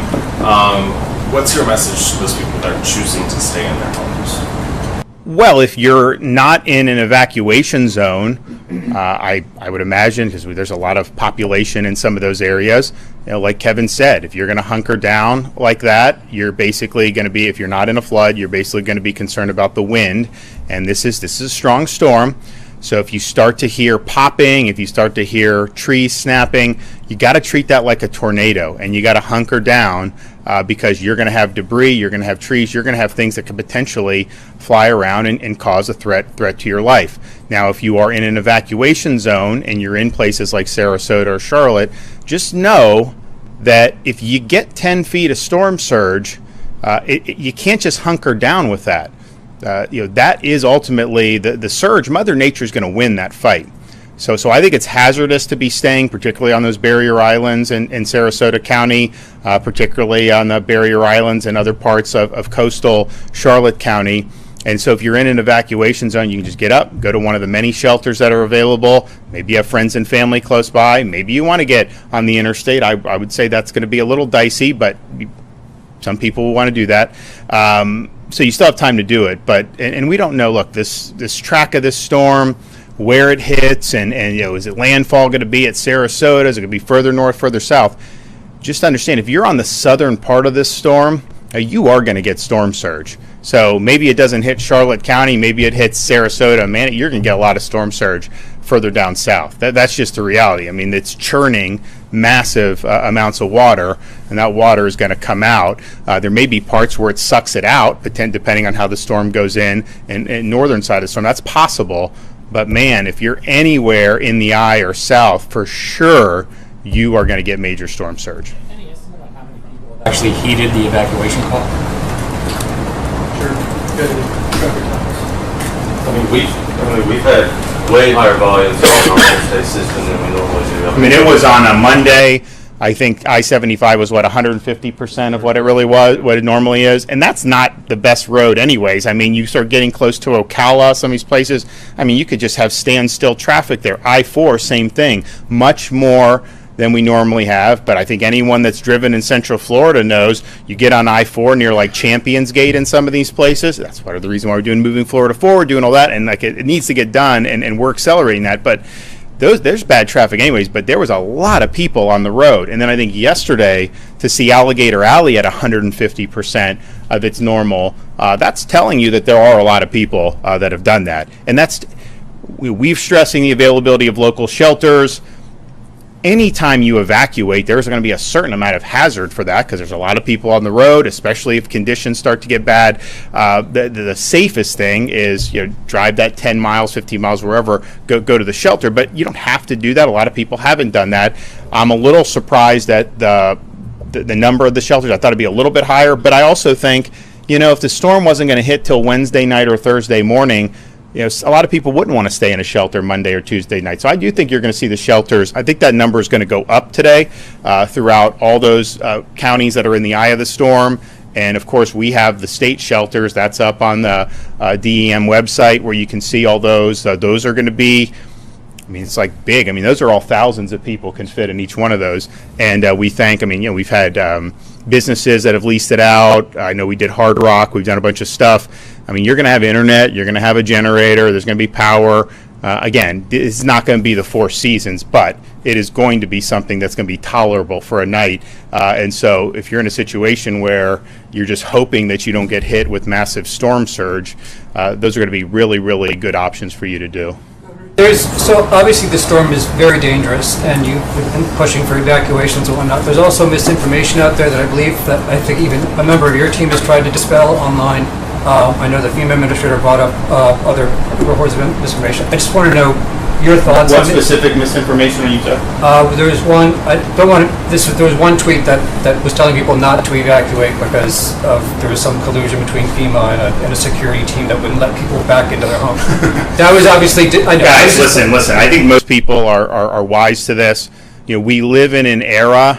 What's your message to those people that are choosing to stay in their homes? Well, if you're not in an evacuation zone, I would imagine, because there's a lot of population in some of those areas, like Kevin said, if you're going to hunker down like that, you're basically going to be, if you're not in a flood, you're basically going to be concerned about the wind. And this is a strong storm. So if you start to hear popping, if you start to hear trees snapping, you got to treat that like a tornado, and you got to hunker down because you're going to have debris, you're going to have trees, you're going to have things that could potentially fly around and cause a threat to your life. Now, if you are in an evacuation zone and you're in places like Sarasota or Charlotte, just know that if you get 10 feet of storm surge, you can't just hunker down with that. That is ultimately the surge. Mother Nature is going to win that fight. So I think it's hazardous to be staying, particularly on those barrier islands in Sarasota County, particularly on the barrier islands and other parts of coastal Charlotte County. And so if you're in an evacuation zone, you can just get up, go to one of the many shelters that are available. Maybe you have friends and family close by. Maybe you want to get on the interstate. I would say that's going to be a little dicey, but some people will want to do that. So you still have time to do it, and we don't know. Look, this track of this storm, where it hits, and is it landfall going to be at Sarasota? Is it going to be further north, further south? Just understand, if you're on the southern part of this storm, you are going to get storm surge. So maybe it doesn't hit Charlotte County, maybe it hits Sarasota. Man, you're going to get a lot of storm surge further down south. That's just the reality. I mean, it's churning massive amounts of water, and that water is going to come out. There may be parts where it sucks it out, depending on how the storm goes in northern side of the storm. That's possible. But man, if you're anywhere in the eye or south, for sure, you are going to get major storm surge. Any estimate on how many people have actually heeded the evacuation call? Sure. I mean, we've had way higher volumes on our interstate system than we normally do. I mean, it was on a Monday. I think I-75 was, 150% of what it really was, what it normally is. And that's not the best road anyways. I mean, you start getting close to Ocala, some of these places. I mean, you could just have standstill traffic there. I-4, same thing. Much more than we normally have. But I think anyone that's driven in Central Florida knows you get on I-4 near like Champions Gate in some of these places. That's part of the reason why we're doing Moving Florida Forward, doing all that. And like it needs to get done, and we're accelerating that. But there's bad traffic anyways, but there was a lot of people on the road. And then I think yesterday to see Alligator Alley at 150% of its normal, that's telling you that there are a lot of people that have done that. And we've stressing the availability of local shelters. Anytime you evacuate, there's going to be a certain amount of hazard for that because there's a lot of people on the road, especially if conditions start to get bad. The safest thing is drive that 10 miles, 15 miles, wherever, go to the shelter. But you don't have to do that. A lot of people haven't done that. I'm a little surprised at the number of the shelters. I thought it'd be a little bit higher. But I also think, if the storm wasn't going to hit till Wednesday night or Thursday morning, a lot of people wouldn't want to stay in a shelter Monday or Tuesday night. So I do think you're going to see the shelters. I think that number is going to go up today throughout all those counties that are in the eye of the storm. And, of course, we have the state shelters. That's up on the DEM website where you can see all those. Those are going to be, it's like big. Those are all thousands of people can fit in each one of those. And we thank, we've had businesses that have leased it out. I know we did Hard Rock. We've done a bunch of stuff. I mean, you're going to have internet. You're going to have a generator. There's going to be power. Again, it's not going to be the Four Seasons, but it is going to be something that's going to be tolerable for a night. And so if you're in a situation where you're just hoping that you don't get hit with massive storm surge, those are going to be really, really good options for you to do. So obviously the storm is very dangerous, and you've been pushing for evacuations and whatnot. There's also misinformation out there that I believe that I think even a member of your team has tried to dispel online. I know the FEMA administrator brought up other reports of misinformation. I just want to know your thoughts. What specific misinformation are you talking? There was one. There was one tweet that was telling people not to evacuate because there was some collusion between FEMA and a security team that wouldn't let people back into their homes. That was obviously. Guys, listen. I think most people are wise to this. You know, we live in an era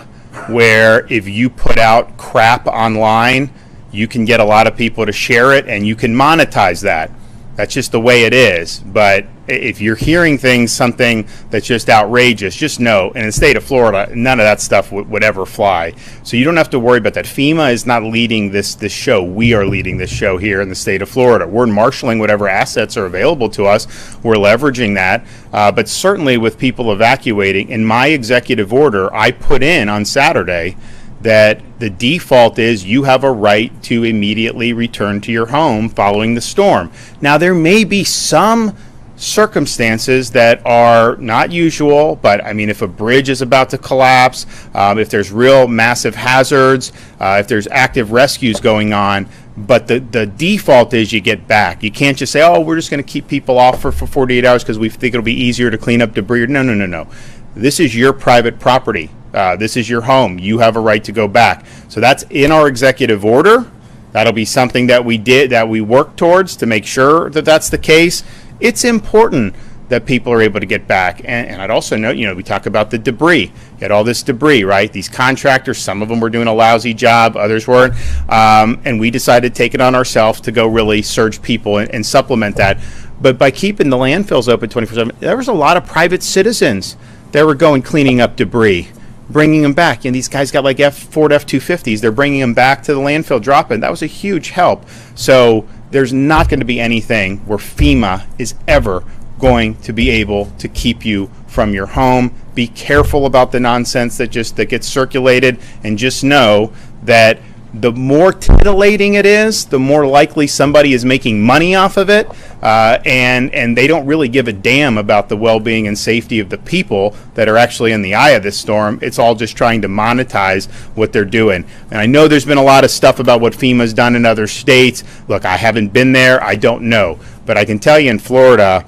where if you put out crap online, you can get a lot of people to share it, and you can monetize that. That's just the way it is. But if you're hearing something that's just outrageous, just know, in the state of Florida, none of that stuff would ever fly. So you don't have to worry about that. FEMA is not leading this show. We are leading this show here in the state of Florida. We're marshaling whatever assets are available to us. We're leveraging that. But certainly with people evacuating, in my executive order, I put in on Saturday that the default is you have a right to immediately return to your home following the storm. Now, there may be some circumstances that are not usual, but I mean, if a bridge is about to collapse, if there's real massive hazards, if there's active rescues going on, but the default is you get back. You can't just say, oh, we're just going to keep people off for 48 hours because we think it'll be easier to clean up debris. No. This is your private property. This is your home. You have a right to go back. So that's in our executive order. That'll be something that we work towards to make sure that that's the case. It's important that people are able to get back. And I'd also note, we talk about the debris. You had all this debris, right? These contractors, some of them were doing a lousy job, others weren't. And we decided to take it on ourselves to go really surge people and supplement that. But by keeping the landfills open 24/7, there was a lot of private citizens that were going cleaning up debris, bringing them back. And these guys got like Ford F-250s. They're bringing them back to the landfill drop-in. That was a huge help. So there's not going to be anything where FEMA is ever going to be able to keep you from your home. Be careful about the nonsense that gets circulated, and just know that the more titillating it is, the more likely somebody is making money off of it, and they don't really give a damn about the well-being and safety of the people that are actually in the eye of this storm. It's all just trying to monetize what they're doing. And I know there's been a lot of stuff about what FEMA's done in other states. Look, I haven't been there. I don't know. But I can tell you in Florida,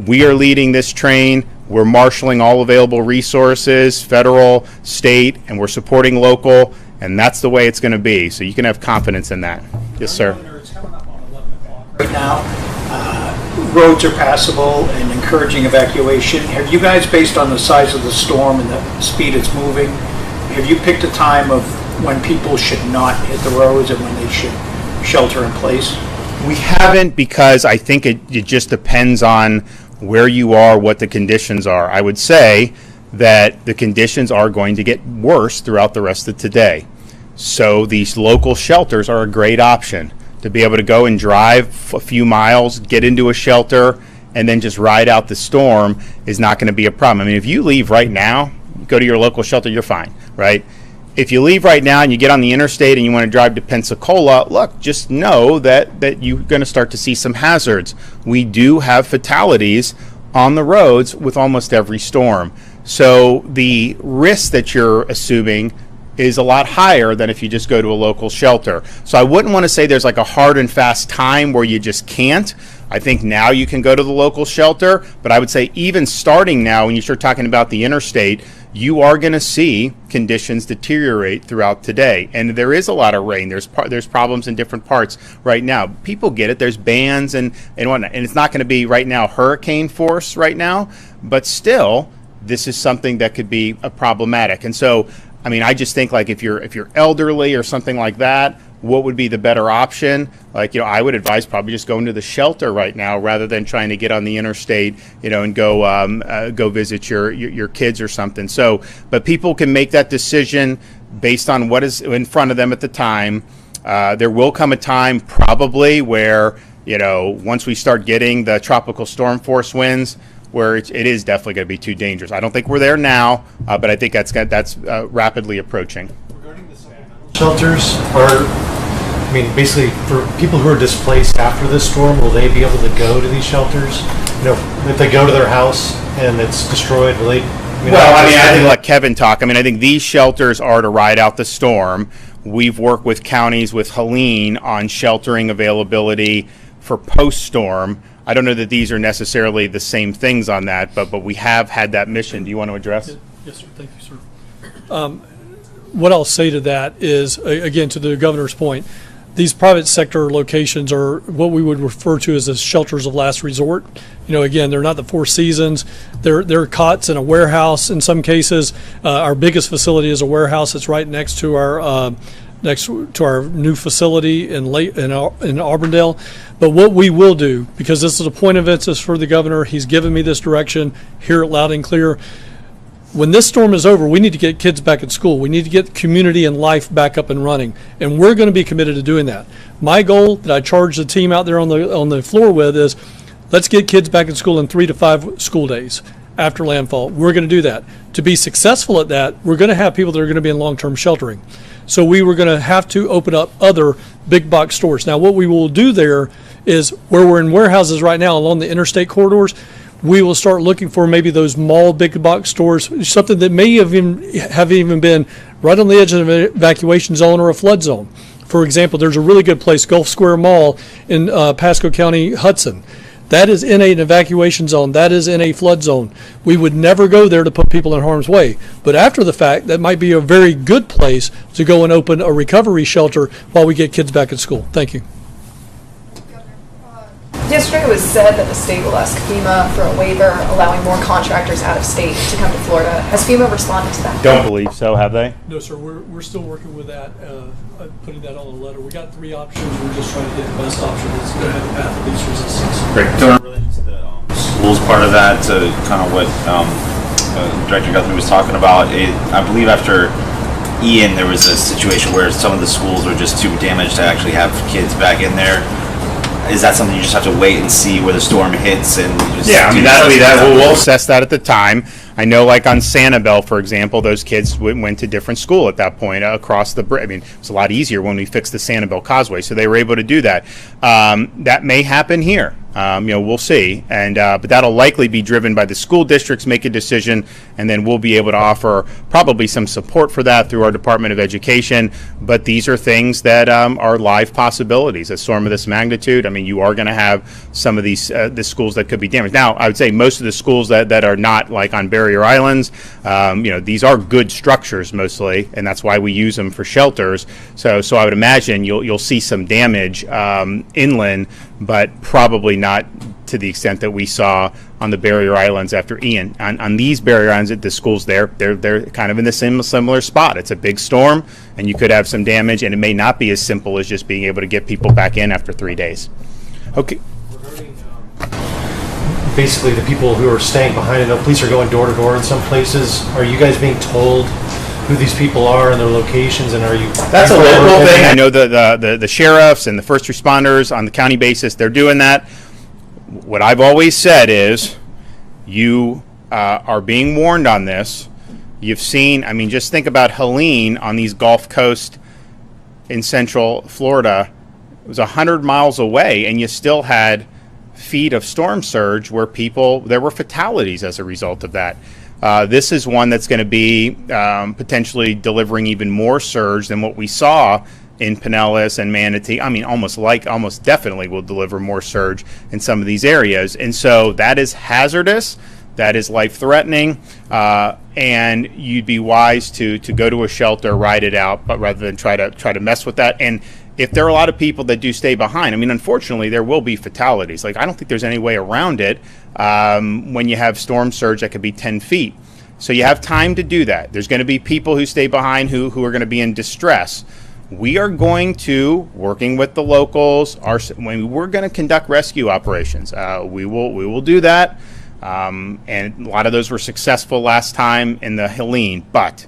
we are leading this train. We're marshaling all available resources, federal, state, and we're supporting local. And that's the way it's going to be. So you can have confidence in that. Yes, sir. Right now, roads are passable and encouraging evacuation. Have you guys, based on the size of the storm and the speed it's moving, have you picked a time of when people should not hit the roads and when they should shelter in place? We haven't, because I think it just depends on where you are, what the conditions are. I would say that the conditions are going to get worse throughout the rest of today. So these local shelters are a great option to be able to go and drive a few miles, get into a shelter, and then just ride out the storm is not going to be a problem. I mean, if you leave right now, go to your local shelter, you're fine, right? If you leave right now and you get on the interstate and you want to drive to Pensacola, look, just know that you're going to start to see some hazards. We do have fatalities on the roads with almost every storm. So the risk that you're assuming is a lot higher than if you just go to a local shelter. So I wouldn't want to say there's like a hard and fast time where you just can't. I think now you can go to the local shelter, but I would say even starting now, when you start talking about the interstate, you are going to see conditions deteriorate throughout today. And there is a lot of rain. There's problems in different parts right now. People get it. There's bands and whatnot. And it's not going to be right now hurricane force right now, but still, this is something that could be problematic. And so, I mean, I just think like if you're elderly or something like that, what would be the better option? Like, I would advise probably just going to the shelter right now rather than trying to get on the interstate, and go visit your kids or something. So, but people can make that decision. based on what is in front of them at the time. There will come a time probably where, once we start getting the tropical storm force winds, where it is definitely going to be too dangerous. I don't think we're there now, but I think that's rapidly approaching. Shelters are, basically for people who are displaced after this storm, will they be able to go to these shelters? If they go to their house and it's destroyed, will they? I think let Kevin talk. I think these shelters are to ride out the storm. We've worked with counties, with Helene, on sheltering availability for post-storm. I don't know that these are necessarily the same things on that, but we have had that mission. Do you want to address? Yes, sir. Thank you, sir. What I'll say to that is, again, to the governor's point, these private sector locations are what we would refer to as the shelters of last resort. Again, they're not the Four Seasons. They're cots in a warehouse in some cases. Our biggest facility is a warehouse that's right next to our new facility in Auburndale. But what we will do, because this is a point of emphasis for the governor, he's given me this direction, hear it loud and clear. When this storm is over, we need to get kids back at school. We need to get community and life back up and running, and we're going to be committed to doing that. My goal that I charge the team out there on the floor with is, let's get kids back in school in 3 to 5 school days after landfall. We're going to do that. To be successful at that, we're going to have people that are going to be in long-term sheltering. So we were going to have to open up other big box stores. Now, what we will do there is, where we're in warehouses right now along the interstate corridors, we will start looking for maybe those mall big box stores, something that may have even been right on the edge of an evacuation zone or a flood zone. For example, there's a really good place, Gulf Square Mall in Pasco County, Hudson. That is in an evacuation zone. That is in a flood zone. We would never go there to put people in harm's way. But after the fact, that might be a very good place to go and open a recovery shelter while we get kids back at school. Thank you. Yesterday it was said that the state will ask FEMA for a waiver allowing more contractors out of state to come to Florida. Has FEMA responded to that? Don't believe so, have they? No, sir. We're still working with that, putting that on the letter. We got 3 options. We're just trying to get the best option that's going to have the path of least resistance. Great. Related to the schools part of that, to kind of what Director Guthrie was talking about, I believe after Ian, there was a situation where some of the schools were just too damaged to actually have kids back in there. Is that something you just have to wait and see where the storm hits and just that'll be that. We'll assess that at the time. I know, like on Sanibel, for example, those kids went to different school at that point across the bridge. It's a lot easier when we fixed the Sanibel Causeway, so they were able to do that. That may happen here. We'll see, but that'll likely be driven by the school districts make a decision, and then we'll be able to offer probably some support for that through our Department of Education. But these are things that are live possibilities. A storm of this magnitude, you are going to have some of these the schools that could be damaged. Now, I would say most of the schools that are not like on barrier islands, these are good structures mostly, and that's why we use them for shelters. So I would imagine you'll see some damage inland, but probably not to the extent that we saw on the barrier islands after Ian. On these barrier islands, the schools they're kind of in the similar spot. It's a big storm, and you could have some damage, and it may not be as simple as just being able to get people back in after 3 days. Okay. Basically, the people who are staying behind, I know police are going door to door in some places. Are you guys being told who these people are and their locations, and are you? That's a local thing. I know the sheriffs and the first responders on the county basis, they're doing that. What I've always said is, you are being warned on this. You've seen, just think about Helene on these Gulf Coast in Central Florida. It was 100 miles away, and you still had feet of storm surge where there were fatalities as a result of that. This is one that's going to be potentially delivering even more surge than what we saw in Pinellas and Manatee. Almost definitely will deliver more surge in some of these areas. And so that is hazardous, that is life-threatening, and you'd be wise to go to a shelter, ride it out, but rather than try to mess with that. And if there are a lot of people that do stay behind, unfortunately, there will be fatalities. I don't think there's any way around it when you have storm surge that could be 10 feet. So you have time to do that. There's going to be people who stay behind who are going to be in distress. We are going to, working with the locals, we're going to conduct rescue operations. We will do that. And a lot of those were successful last time in the Helene, but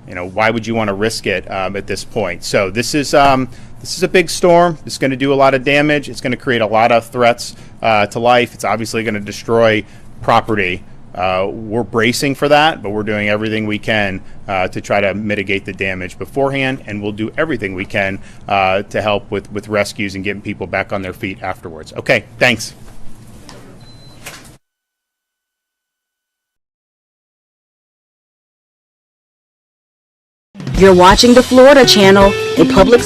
why would you want to risk it at this point? So this is a big storm. It's going to do a lot of damage. It's going to create a lot of threats to life. It's obviously going to destroy property. We're bracing for that, but we're doing everything we can to try to mitigate the damage beforehand, and we'll do everything we can to help with rescues and getting people back on their feet afterwards. Okay, thanks. You're watching the Florida Channel, a public...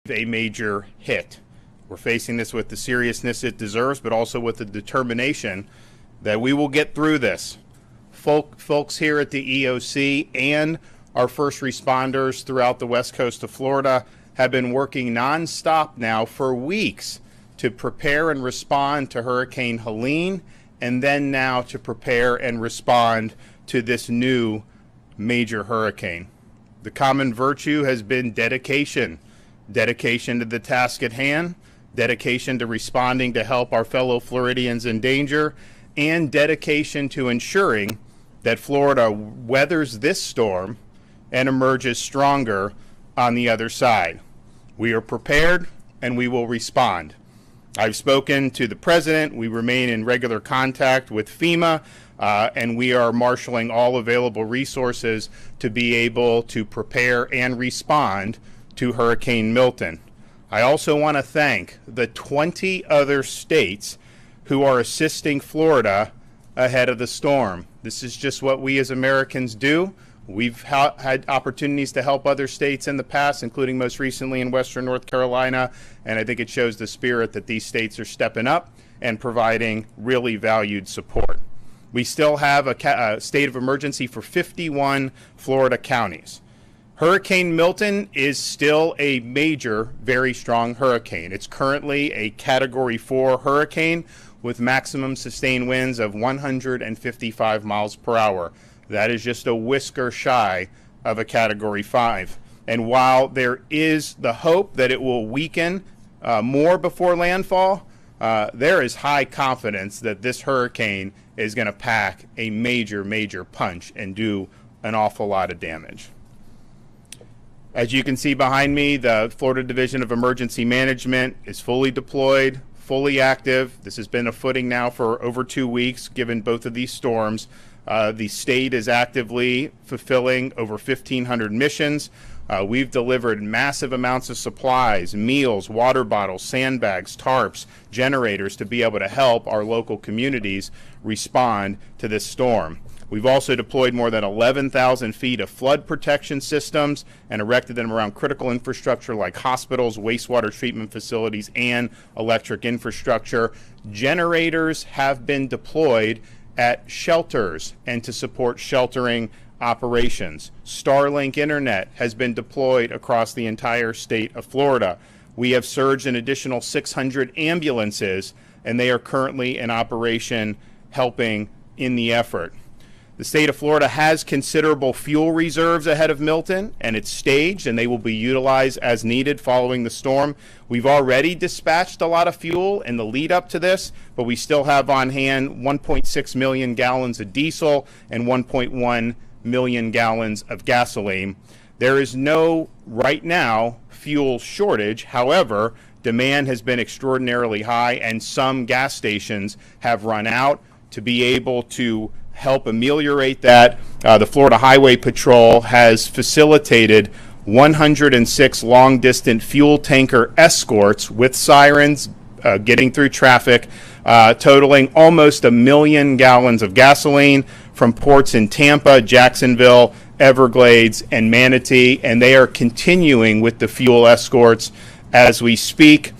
A major hit. We're facing this with the seriousness it deserves, but also with the determination that we will get through this. Folks here at the EOC and our first responders throughout the west coast of Florida have been working nonstop now for weeks to prepare and respond to Hurricane Helene, and then now to prepare and respond to this new major hurricane. The common virtue has been dedication. Dedication to the task at hand, dedication to responding to help our fellow Floridians in danger, and dedication to ensuring that Florida weathers this storm and emerges stronger on the other side. We are prepared and we will respond. I've spoken to the president. We remain in regular contact with FEMA, and we are marshaling all available resources to be able to prepare and respond to Hurricane Milton. I also want to thank the 20 other states who are assisting Florida ahead of the storm. This is just what we as Americans do. We've had opportunities to help other states in the past, including most recently in Western North Carolina, and I think it shows the spirit that these states are stepping up and providing really valued support. We still have a state of emergency for 51 Florida counties. Hurricane Milton is still a major, very strong hurricane. It's currently a Category 4 hurricane with maximum sustained winds of 155 miles per hour. That is just a whisker shy of a Category 5. And while there is the hope that it will weaken more before landfall, there is high confidence that this hurricane is going to pack a major, major punch and do an awful lot of damage. As you can see behind me, the Florida Division of Emergency Management is fully deployed, fully active. This has been a footing now for over 2 weeks, given both of these storms. The state is actively fulfilling over 1,500 missions. We've delivered massive amounts of supplies, meals, water bottles, sandbags, tarps, generators to be able to help our local communities respond to this storm. We've also deployed more than 11,000 feet of flood protection systems and erected them around critical infrastructure like hospitals, wastewater treatment facilities, and electric infrastructure. Generators have been deployed at shelters and to support sheltering operations. Starlink internet has been deployed across the entire state of Florida. We have surged an additional 600 ambulances, and they are currently in operation helping in the effort. The state of Florida has considerable fuel reserves ahead of Milton, and it's staged, and they will be utilized as needed following the storm. We've already dispatched a lot of fuel in the lead up to this, but we still have on hand 1.6 million gallons of diesel and 1.1 million gallons of gasoline. There is no, right now, fuel shortage. However, demand has been extraordinarily high, and some gas stations have run out. To be able to help ameliorate that, the Florida Highway Patrol has facilitated 106 long-distance fuel tanker escorts with sirens getting through traffic, totaling almost 1 million gallons of gasoline from ports in Tampa, Jacksonville, Everglades, and Manatee, and they are continuing with the fuel escorts as we speak.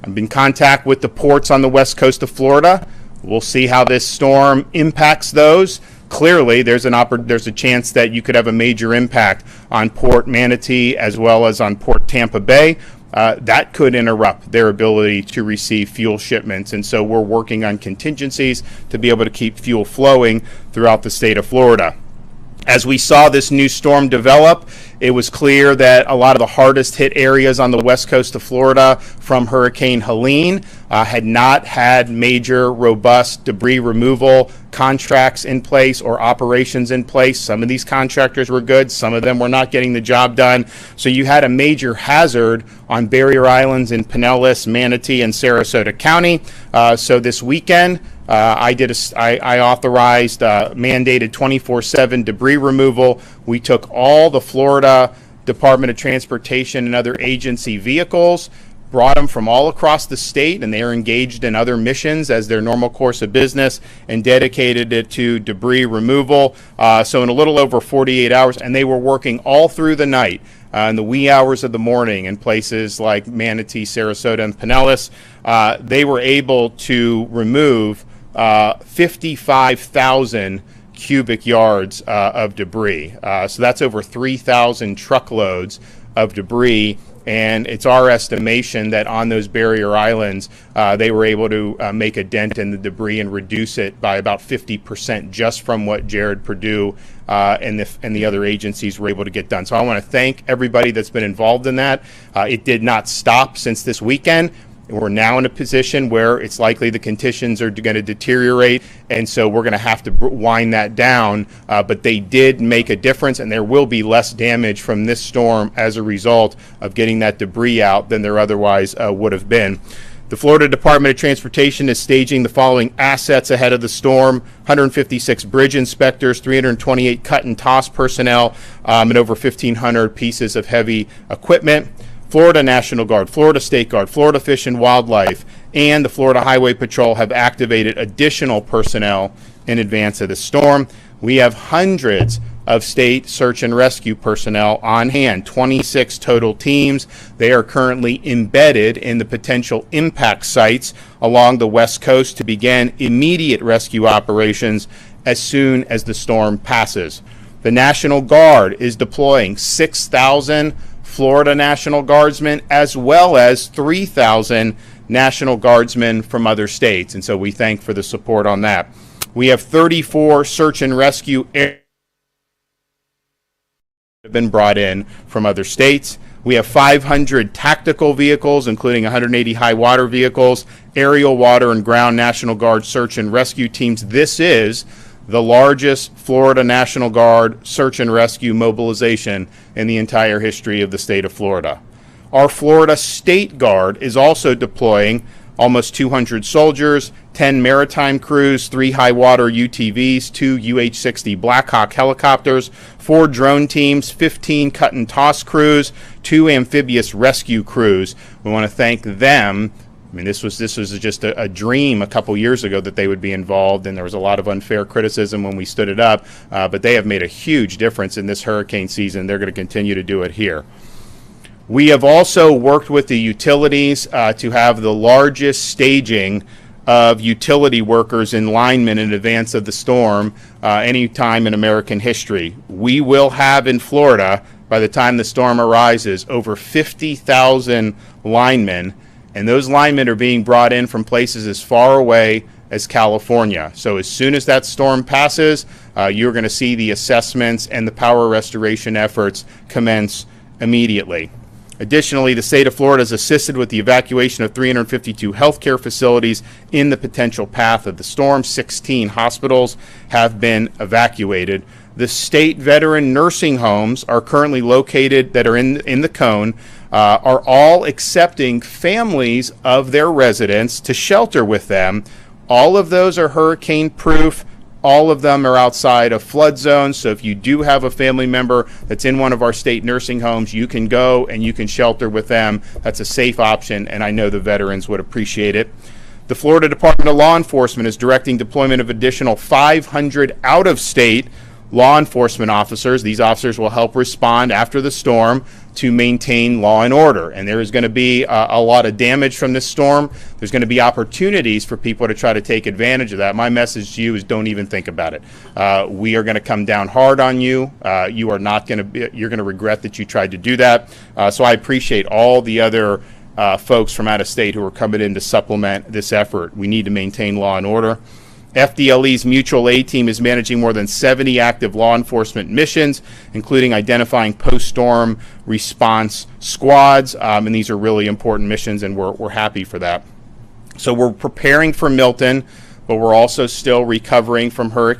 I'm in contact with the ports on the west coast of Florida. We'll see how this storm impacts those. Clearly, there's a chance that you could have a major impact on Port Manatee as well as on Port Tampa Bay. That could interrupt their ability to receive fuel shipments, and so we're working on contingencies to be able to keep fuel flowing throughout the state of Florida. As we saw this new storm develop, it was clear that a lot of the hardest hit areas on the west coast of Florida from Hurricane Helene had not had major, robust debris removal contracts in place or operations in place. Some of these contractors were good, some of them were not getting the job done. So you had a major hazard on barrier islands in Pinellas, Manatee, and Sarasota County. So this weekend, I authorized mandated 24/7 debris removal. We took all the Florida Department of Transportation and other agency vehicles, brought them from all across the state, and they are engaged in other missions as their normal course of business, and dedicated it to debris removal. So in a little over 48 hours, and they were working all through the night. In the wee hours of the morning in places like Manatee, Sarasota, and Pinellas, they were able to remove 55,000 cubic yards of debris. So that's over 3,000 truckloads of debris. And it's our estimation that on those barrier islands, they were able to make a dent in the debris and reduce it by about 50% just from what Jared Perdue and the other agencies were able to get done. So I want to thank everybody that's been involved in that. It did not stop since this weekend. We're now in a position where it's likely the conditions are going to deteriorate, and so we're going to have to wind that down. But they did make a difference, and there will be less damage from this storm as a result of getting that debris out than there otherwise would have been. The Florida Department of Transportation is staging the following assets ahead of the storm: 156 bridge inspectors, 328 cut and toss personnel, and over 1,500 pieces of heavy equipment. Florida National Guard, Florida State Guard, Florida Fish and Wildlife, and the Florida Highway Patrol have activated additional personnel in advance of the storm. We have hundreds of state search and rescue personnel on hand, 26 total teams. They are currently embedded in the potential impact sites along the West Coast to begin immediate rescue operations as soon as the storm passes. The National Guard is deploying 6,000 Florida National Guardsmen, as well as 3,000 National Guardsmen from other states. And so we thank for the support on that. We have 34 search and rescue areas that have been brought in from other states. We have 500 tactical vehicles, including 180 high water vehicles, aerial, water, and ground National Guard search and rescue teams. This is the largest Florida National Guard search and rescue mobilization in the entire history of the state of Florida. Our Florida State Guard is also deploying almost 200 soldiers, 10 maritime crews, 3 high water UTVs, 2 UH-60 Blackhawk helicopters, 4 drone teams, 15 cut and toss crews, 2 amphibious rescue crews. We want to thank them. I mean, this was just a dream a couple years ago that they would be involved, and there was a lot of unfair criticism when we stood it up, but they have made a huge difference in this hurricane season. They're going to continue to do it here. We have also worked with the utilities to have the largest staging of utility workers and linemen in advance of the storm any time in American history. We will have in Florida, by the time the storm arises, over 50,000 linemen. And those linemen are being brought in from places as far away as California. So as soon as that storm passes, you're going to see the assessments and the power restoration efforts commence immediately. Additionally, the state of Florida has assisted with the evacuation of 352 healthcare facilities in the potential path of the storm. 16 hospitals have been evacuated. The state veteran nursing homes are currently located that are in the cone, are all accepting families of their residents to shelter with them. All of those are hurricane proof. All of them are outside of flood zones. So if you do have a family member that's in one of our state nursing homes, you can go and you can shelter with them. That's a safe option, and I know the veterans would appreciate it. The Florida Department of Law Enforcement is directing deployment of additional 500 out-of-state law enforcement officers. These officers will help respond after the storm to maintain law and order. And there is going to be a lot of damage from this storm. There's going to be opportunities for people to try to take advantage of that. My message to you is don't even think about it. We are going to come down hard on you. You are not going to be, you're going to regret that you tried to do that. So I appreciate all the other folks from out of state who are coming in to supplement this effort. We need to maintain law and order. FDLE's mutual aid team is managing more than 70 active law enforcement missions, including identifying post-storm response squads, and these are really important missions, and we're happy for that. So we're preparing for Milton, but we're also still recovering from Hurricane